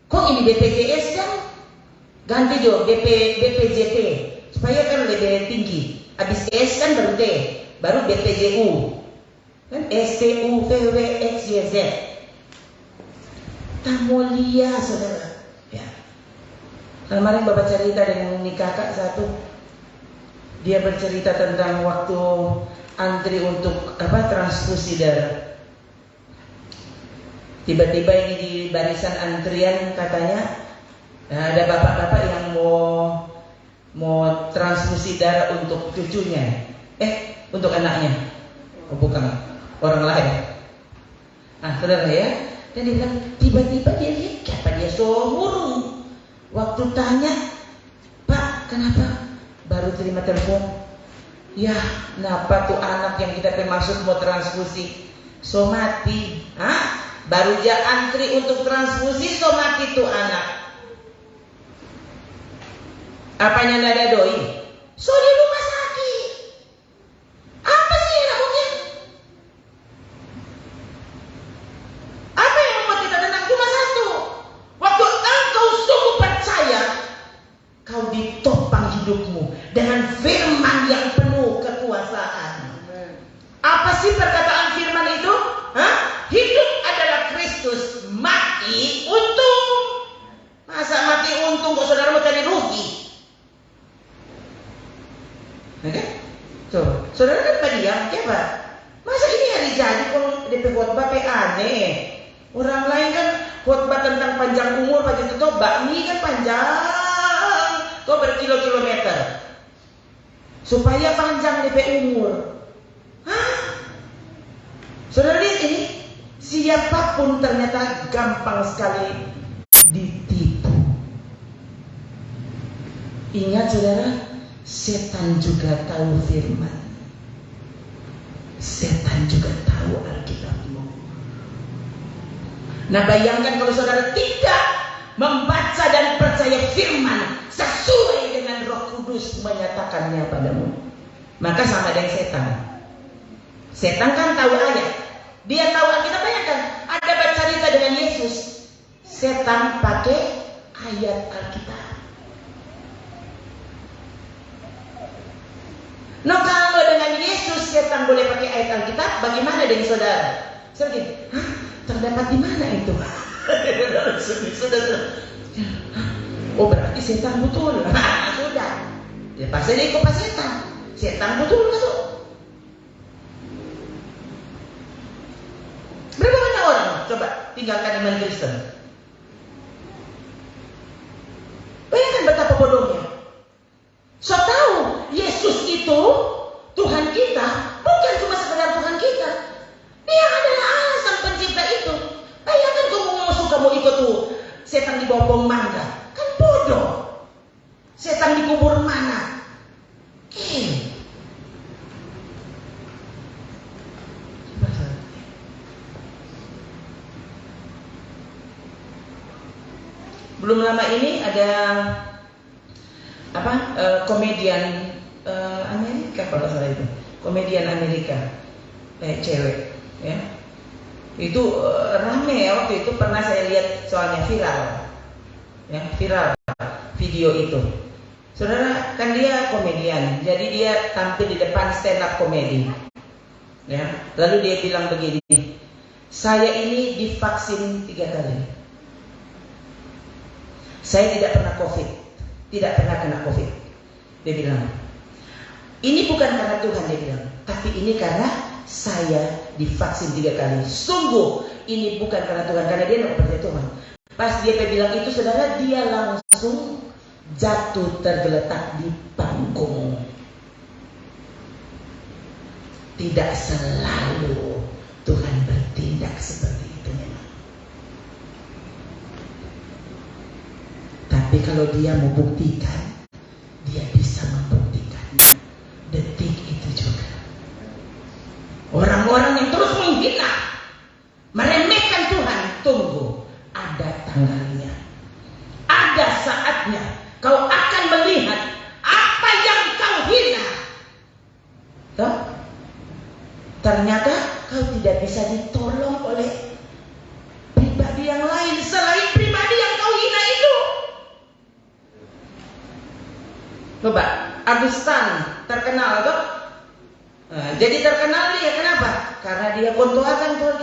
Kok ini BPJS kan? Ganti jo BPJP supaya kan lebih tinggi. Habis S kan baru T, baru BPJU. Kan STUVWXYZ. Tamulia saudara. Ya. Kemarin bapak cerita dengan kakak satu. Dia bercerita tentang waktu antri untuk transfusi darah. Tiba-tiba ini di barisan antrian katanya ada bapak-bapak yang mau transfusi darah untuk cucunya, untuk anaknya, bukan orang lain. Saudara ya, dan dia bilang tiba-tiba dia lihat siapa dia murung. Waktu tanya, Pak, kenapa baru terima telepon? Ya, kenapa tuh anak yang kita maksud mau transfusi mati? Baru aja antri untuk transfusi mati tuh anak. Apanya nggak ada doi? Di rumah sakit. Apa sih yang namanya? Apa yang membuat kita tenang? Cuma satu. Waktu engkau sungguh percaya, kau ditopang hidupmu dengan firman yang penuh kekuasaan. Apa sih perkataan firman itu? Hidup adalah Kristus, mati untung. Masa mati untung kok saudara mau cari rugi? Saudara kan diam, Pak. Masa ini hari jadi kalau DP khotbah aneh. Orang lain kan khotbah tentang panjang umur pagi itu bakmi kan panjang, tuh berkilo-kilometer. Supaya panjang DP umur. Saudara lihat ini, siapapun ternyata gampang sekali ditipu. Ingat saudara, setan juga tahu firman. Setan juga tahu Alkitabmu. Nah, bayangkan kalau saudara tidak membaca dan percaya firman sesuai dengan Roh Kudus menyatakannya padamu, maka sama dengan setan. Setan kan tahu ayat, dia tahu Alkitab. Bayangkan ada baca cerita dengan Yesus, setan pakai ayat Alkitab. Nah, kalau dengan Yesus setan boleh pakai ayat Alkitab, bagaimana dengan saudara? Saudara, terdapat di mana itu? Sudah. Oh, berarti setan betul. Sudah. Ya pasti dia ikut setan. Setan betul kan? Berapa banyak orang coba tinggalkan iman Kristen? Bayangkan betapa bodohnya. So tahu Yesus itu Tuhan kita, bukan cuma sekedar Tuhan kita. Dia adalah Allah sang pencipta itu. Bayangkan kamu suka mau ikut tuh setan di bawah pohon mangga, kan bodoh. Setan dikubur mana? Belum lama ini ada komedian Amerika, kalau salah itu komedian Amerika, cewek ya, itu rame ya. Waktu itu pernah saya lihat, soalnya viral video itu. Saudara, kan dia komedian, jadi dia tampil di depan stand up komedi ya. Lalu dia bilang begini, saya ini divaksin 3 kali, saya tidak pernah kena COVID. Dia bilang, ini bukan karena Tuhan, dia bilang, tapi ini karena saya divaksin 3 kali. Sungguh ini bukan karena Tuhan, karena dia tidak percaya Tuhan. Pas dia bilang itu, saudara, dia langsung jatuh tergeletak di panggung. Tidak selalu Tuhan bertindak seperti itu memang. Tapi kalau dia mau buktikan, dia bisa membuktikannya detik itu juga. Orang-orang yang terus menghina, meremehkan Tuhan, tunggu, ada tanggalnya, ada saatnya kau akan melihat apa yang kau hina. Ternyata kau tidak bisa ditolong oleh pribadi yang lain selain pribadi yang kau hina itu. Coba, Agustan terkenal kok. Jadi terkenal dia kenapa? Karena dia kontoakan tuh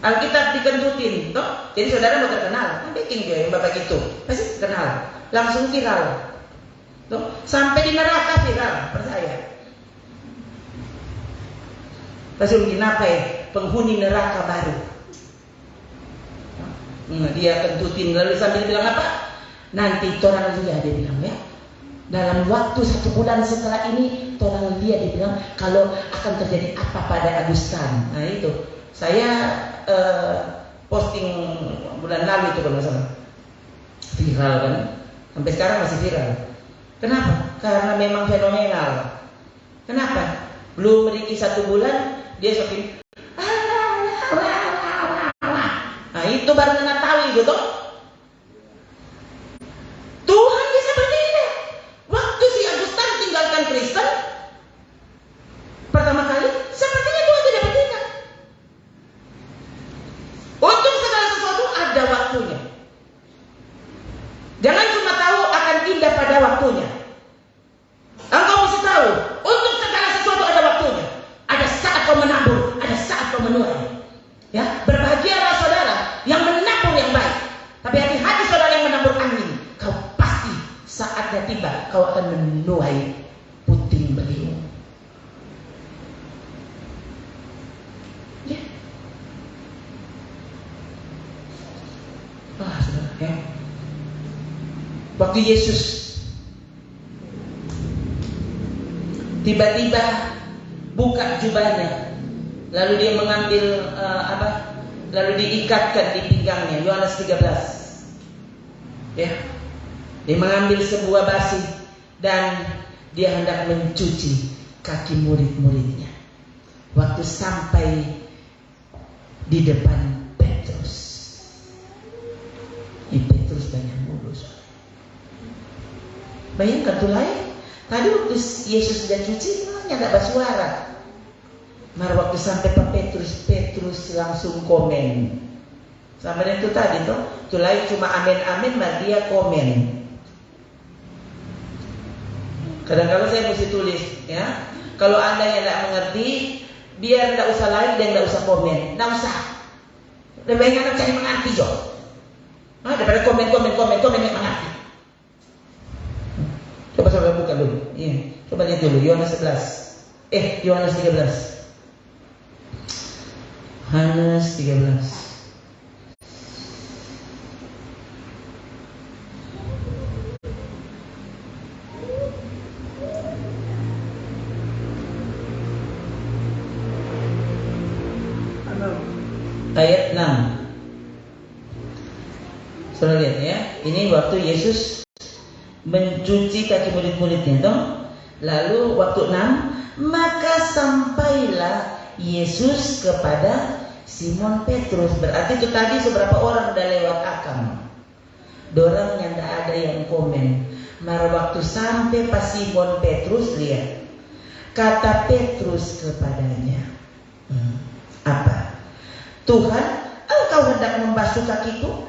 Alkitab dikentutin, toh. Jadi saudara mau terkenal, bikin dia yang bapak gitu, pasti terkenal, langsung viral, toh. Sampai di neraka viral, percaya. Pasti mungkin apa ya? Penghuni neraka baru. Dia kentutin lalu sambil bilang apa? nanti torang lihat, dia bilang ya. Dalam waktu 1 bulan setelah ini, torang lihat, dia bilang kalau akan terjadi apa pada Agustan. Nah itu, saya posting bulan lalu itu kalau nggak salah, viral kan, sampai sekarang masih viral. Kenapa? Karena memang fenomenal. Kenapa? Belum meriki 1 bulan, dia shopping. Nah itu baru kena tahu itu toh. Tuhan dia seperti ini. Waktu si Agustan tinggalkan Kristen, pertama kali sepertinya Tuhan tidak bertindak. Untuk segala sesuatu ada waktunya. Jangan cuma tahu akan indah pada waktunya. Engkau mesti tahu, untuk segala sesuatu ada waktunya. Ada saat kau menabur, ada saat kau menuai. Ya, berbahagialah saudara yang menabur yang baik. Tapi hati-hati saudara yang menabur angin. Kau pasti saatnya tiba, kau akan menuai puting beliung. Ya. Wah, saudara, ya. Waktu Yesus tiba-tiba buka jubahnya, lalu dia mengambil lalu diikatkan di pinggangnya. Yohanes 13. Ya. Dia mengambil sebuah basi dan dia hendak mencuci kaki murid-muridnya. Waktu sampai di depan Petrus, Petrus banyak mulus. Bayangkan tuh lain. Tadi waktu Yesus sudah cuci, tidak bersuara. Mari waktu sampai Pak Petrus langsung komen. Sama dengan itu tadi tuh, lain cuma amin-amin, mari dia komen. Kadang-kadang saya mesti tulis, ya. Kalau Anda yang tidak mengerti, biar tidak usah like dan tidak usah komen, tidak usah. Lebih baik Anda cari mengerti, Jo. Daripada komen yang mengerti. Coba saudara buka dulu. Iya, coba lihat dulu Yohanes 11. Yohanes 13. Yohanes 13. Ayat 6. Saudara lihat ya, ini waktu Yesus mencuci kaki murid-muridnya toh. Lalu waktu 6, maka sampailah Yesus kepada Simon Petrus. Berarti itu tadi seberapa orang udah lewat akam. Dorang yang tidak ada yang komen. Mara waktu sampai pas Simon Petrus, lihat kata Petrus kepadanya, apa? Tuhan, engkau hendak membasuh kakiku?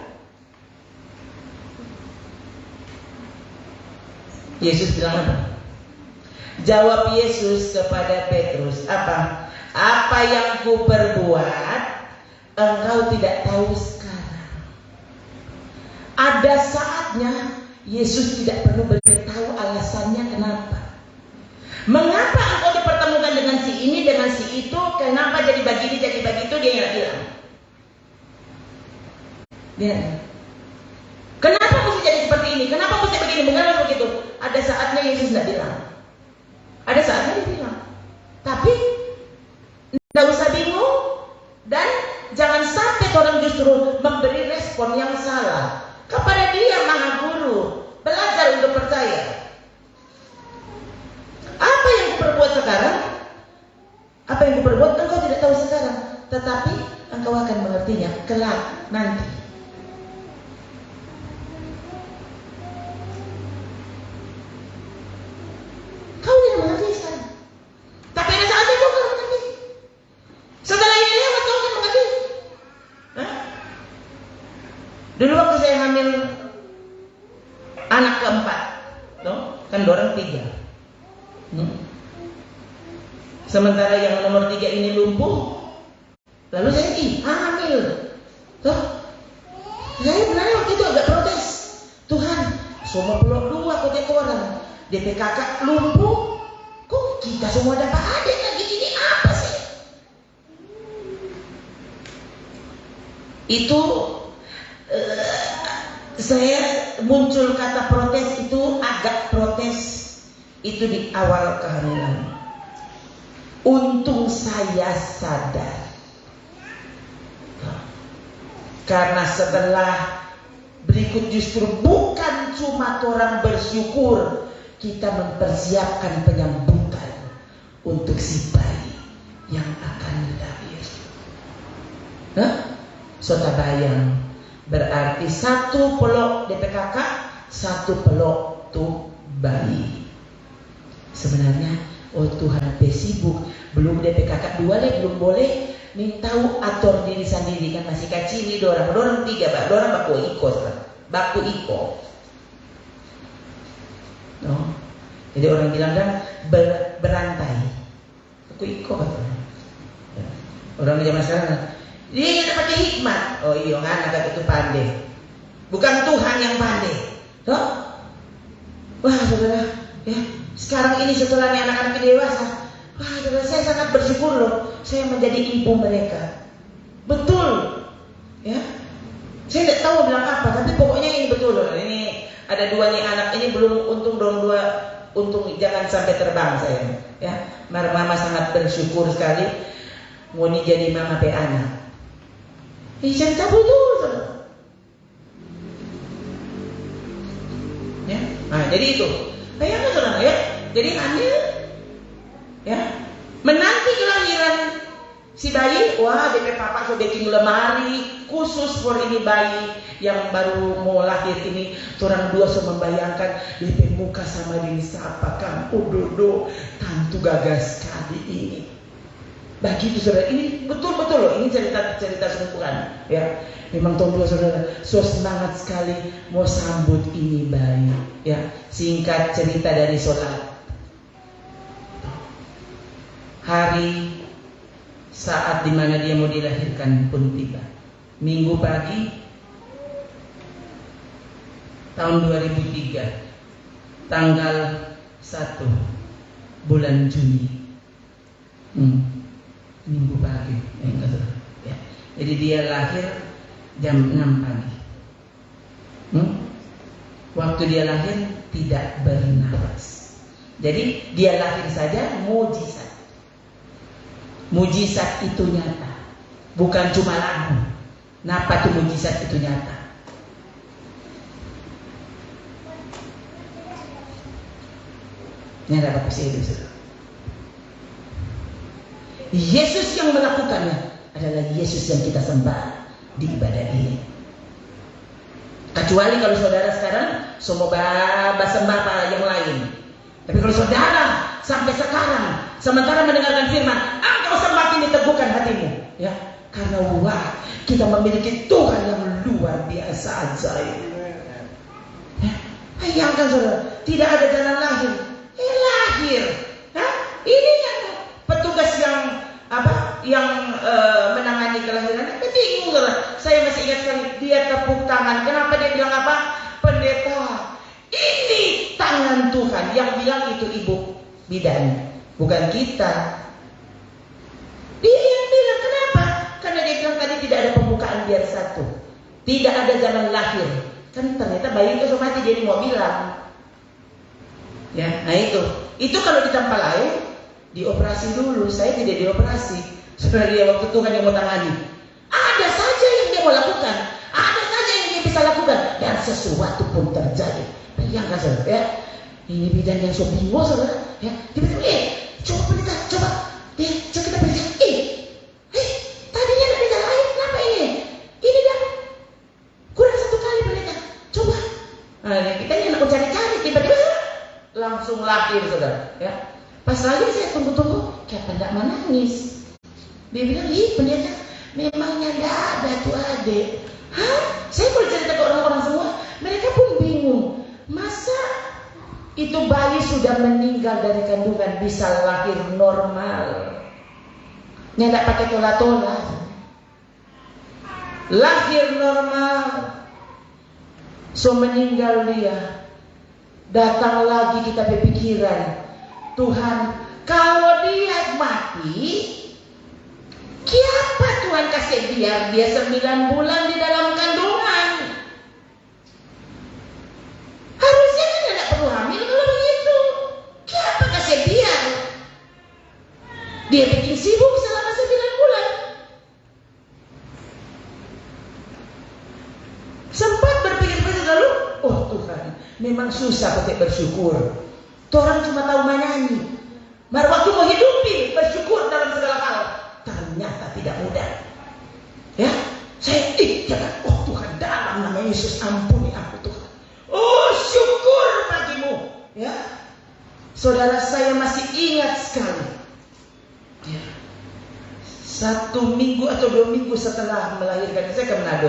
Yesus bilang apa? Jawab Yesus kepada Petrus, apa? Apa yang ku perbuat engkau tidak tahu sekarang. Ada saatnya Yesus tidak perlu beritahu alasannya kenapa. Mengapa engkau dipertemukan dengan si ini, dengan si itu? Kenapa jadi begini, jadi begitu? Dia nggak bilang. Dia, kenapa mesti jadi seperti ini? Kenapa mesti begini? Mengapa begitu? Ada saatnya Yesus nggak bilang. Ada saatnya dia bilang. Tapi nggak usah bingung dan jangan sampai orang justru memberi respon yang salah kepada Dia Maha Guru. Belajar untuk percaya. Apa yang kuperbuat sekarang? Apa yang kuperbuat engkau tidak tahu sekarang, tetapi engkau akan mengertinya kelak nanti. Kau tidak mengerti sekarang, tapi ada saatnya kau akan mengerti. Setelah ini lewat kau akan mengerti. Dulu waktu saya hamil anak keempat, kan dorang 3. Sementara yang nomor 3 ini lumpuh, lalu saya hamil. Saya benar waktu itu agak protes. Tuhan, semua peluk 2 kok orang. DP kakak lumpuh, kok kita semua dapat adik lagi, ini apa sih? Itu saya muncul kata protes itu, agak protes itu di awal kehamilan. Untung saya sadar, karena setelah berikut justru bukan cuma orang bersyukur, kita mempersiapkan penyambutan untuk si bayi yang akan lahir. Sota bayang, berarti satu pelok DPKK, satu pelok tuh bayi. Sebenarnya, oh Tuhan sibuk, belum DPKK 2 le, belum boleh. Nih tahu atur diri sendiri kan masih kecil nih dorang 3 dorang baku iko. No? Jadi orang bilang kan berantai, baku iko katanya. Orang zaman sekarang dia yang pakai hikmat. Oh iya anak itu pandai, bukan Tuhan yang pandai. No? Wah saudara, ya sekarang ini setelah anak-anak dewasa, wah saudara, saya sangat bersyukur loh, saya menjadi ibu mereka. Betul, ya. Saya tidak tahu bilang apa, tapi pokoknya ini betul loh. Ini ada 2 nih anak ini belum untung dong 2, untung jangan sampai terbang saya. Ya, mama sangat bersyukur sekali. Mau jadi mama pe anak. Cerita betul, saudara. Ya, nah jadi itu. Bayangkan saudara ya, jadi hamil, ya, menanti kelahiran si bayi. Wah, DP papa sudah bikin lemari khusus for ini bayi yang baru mau lahir ini. Orang 2 so membayangkan DP muka sama diri siapa kan, udodo, tantu gagas sekali ini. Begitu saudara, ini betul-betul loh, ini cerita sungguhan, ya. Memang tahun 2 saudara, so semangat sekali mau sambut ini bayi, ya. Singkat cerita dari sholat, hari saat dimana dia mau dilahirkan pun tiba. Minggu pagi tahun 2003, tanggal 1 bulan Juni. Minggu pagi, ya. Jadi dia lahir jam 6 pagi. Waktu dia lahir tidak bernapas. Jadi dia lahir saja mujizat. Mujizat itu nyata, bukan cuma lagu. Napa tuh mujizat itu nyata? Ini ada apa sih itu? Yesus yang melakukannya adalah Yesus yang kita sembah di ibadah ini. Kecuali kalau saudara sekarang semua sembah yang lain. Tapi kalau saudara sampai sekarang sementara mendengarkan firman, engkau semakin diteguhkan hatimu, ya, karena wah kita memiliki Tuhan yang luar biasa ajaib. Ya, bayangkan saudara, tidak ada jalan lahir, lahir. Ini yang petugas yang menangani kelahiran, bingung saudara. Saya masih ingat sekali, dia tepuk tangan. Kenapa dia bilang apa? Pendeta, ini tangan Tuhan. Yang bilang itu ibu bidan, bukan kita. Dia yang bilang, kenapa? Karena dia bilang tadi tidak ada pembukaan biar 1, tidak ada jalan lahir. Kan ternyata bayi itu mati, jadi mau bilang, ya. Nah itu kalau di tempat lain dioperasi dulu. Saya tidak dioperasi. Sebenarnya waktu Tuhan yang mau tangani, ada saja yang dia mau lakukan, ada saja yang dia bisa lakukan, dan sesuatu pun terjadi. Bayangkan saudara, ya, ini bidan yang so bingung saudara, ya, tiba-tiba, coba pendeta, coba kita periksa, tadinya ada bisa lain, kenapa ini dah kurang 1 kali pendeta, coba. Nah, kita ini nak cari-cari, tiba-tiba langsung lahir saudara, ya. Pas lagi saya tunggu-tunggu, kayak tidak menangis. Dia bilang, pendeta, memangnya tidak ada tuh adik. Saya boleh cerita ke orang-orang semua, mereka pun bingung. Masa itu bayi sudah meninggal dari kandungan bisa lahir normal? Tidak pakai tola-tola, lahir normal. So meninggal dia, datang lagi kita berpikiran, Tuhan, kalau dia mati, kenapa Tuhan kasih dia 9 bulan di dalam kandungan? Dia bikin sibuk selama 9 bulan. Sempat berpikir-pikir lalu, oh Tuhan, memang susah pakai bersyukur. Orang cuma tahu menyanyi. Mari waktu mau hidupi bersyukur dalam segala hal, ternyata tidak mudah. Ya, saya jangan. Oh Tuhan, dalam nama Yesus ampuni aku Tuhan. Oh syukur bagimu. Ya, saudara, saya masih ingat sekali. Ya. 1 minggu atau 2 minggu setelah melahirkan, saya ke Manado,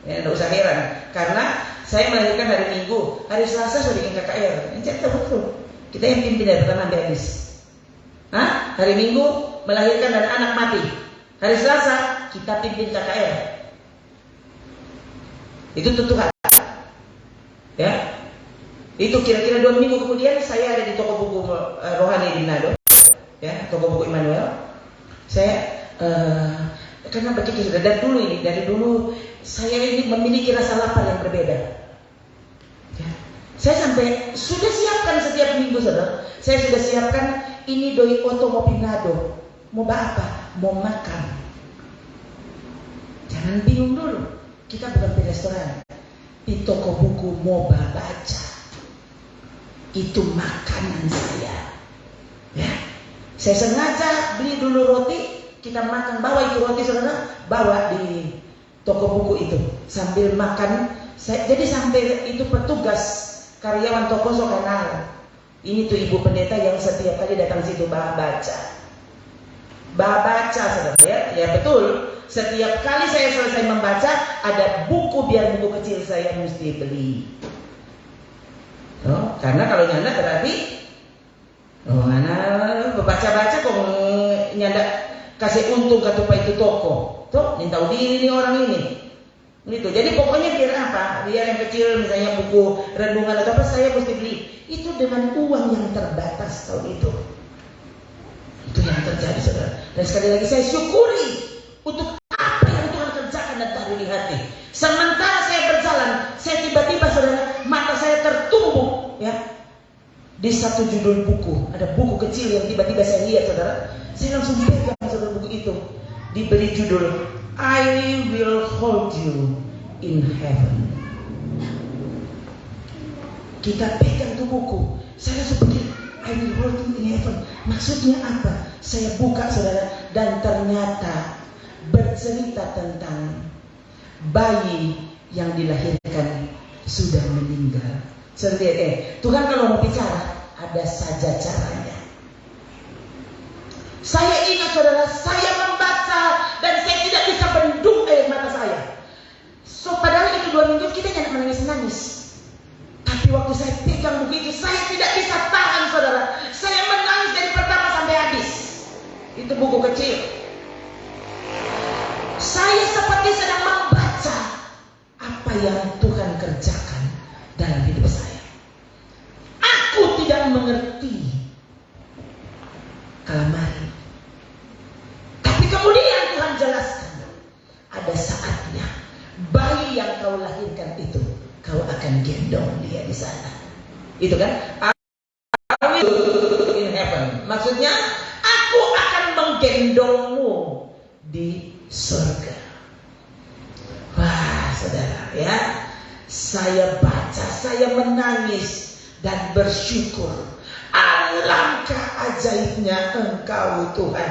ya, tidak usah heran, karena saya melahirkan hari Minggu, hari Selasa sudah bikin KKR. Ini cerita betul. Kita yang pimpin dari pertama sampai habis. Hari Minggu melahirkan dan anak mati. Hari Selasa kita pimpin KKR. Itu Tuhan. Ya, itu kira-kira 2 minggu kemudian saya ada di toko buku rohani di Manado. Ya, toko buku Immanuel. Saya karena begitu sudah dari dulu saya ini memiliki rasa lapar yang berbeda. Ya. Saya sampai sudah siapkan setiap minggu, saudara. Saya sudah siapkan ini doi oto mau Manado. Mau apa? Mau makan. Jangan bingung dulu. Kita bukan di restoran. Di toko buku mau baca. Itu makanan saya. Ya. Saya sengaja beli dulu roti, kita makan, bawa itu roti saudara, bawa di toko buku itu sambil makan. Jadi sampai itu petugas karyawan toko so kenal. Ini tuh ibu pendeta yang setiap kali datang situ baca saudara ya betul. Setiap kali saya selesai membaca ada buku, biar buku kecil saya mesti beli. Karena kalau nyanda berarti anak baca-baca kok nyanda kasih untung ke tupai itu toko. Tuh, tahu diri nih orang ini. Gitu. Jadi pokoknya biar apa? Biar yang kecil misalnya buku renungan atau apa saya mesti beli. Itu dengan uang yang terbatas tahun itu. Itu yang terjadi saudara. Dan sekali lagi saya syukuri untuk apa yang Tuhan kerjakan dan taruh di hati. Sementara saya berjalan, saya tiba-tiba saudara, mata saya tertumbuk ya. Di satu judul buku, ada buku kecil yang tiba-tiba saya lihat saudara. Saya langsung pegang saudara buku itu. Diberi judul I Will Hold You in Heaven. Kita pegang tuh buku. Saya langsung pikir I Will Hold You in Heaven. Maksudnya apa? Saya buka saudara, dan ternyata bercerita tentang bayi yang dilahirkan sudah meninggal. Tuhan kalau mau bicara ada saja caranya. Saya ingat saudara, saya membaca dan saya tidak bisa bendung air mata saya. Padahal itu 2 minggu kita jangan menangis-nangis. Tapi waktu saya pegang buku itu, saya tidak bisa tahan saudara. Saya menangis dari pertama sampai habis. Itu buku kecil. Saya seperti sedang membaca apa yang Tuhan kerjakan dalam hidup saya. Aku tidak mengerti kalamari. Tapi kemudian Tuhan jelaskan, ada saatnya bayi yang kau lahirkan itu, kau akan gendong dia di sana. Itu kan? I will in heaven. Maksudnya, aku akan menggendongmu di surga. Wah, saudara, ya. Saya baca, saya menangis dan bersyukur. Alangkah ajaibnya Engkau Tuhan.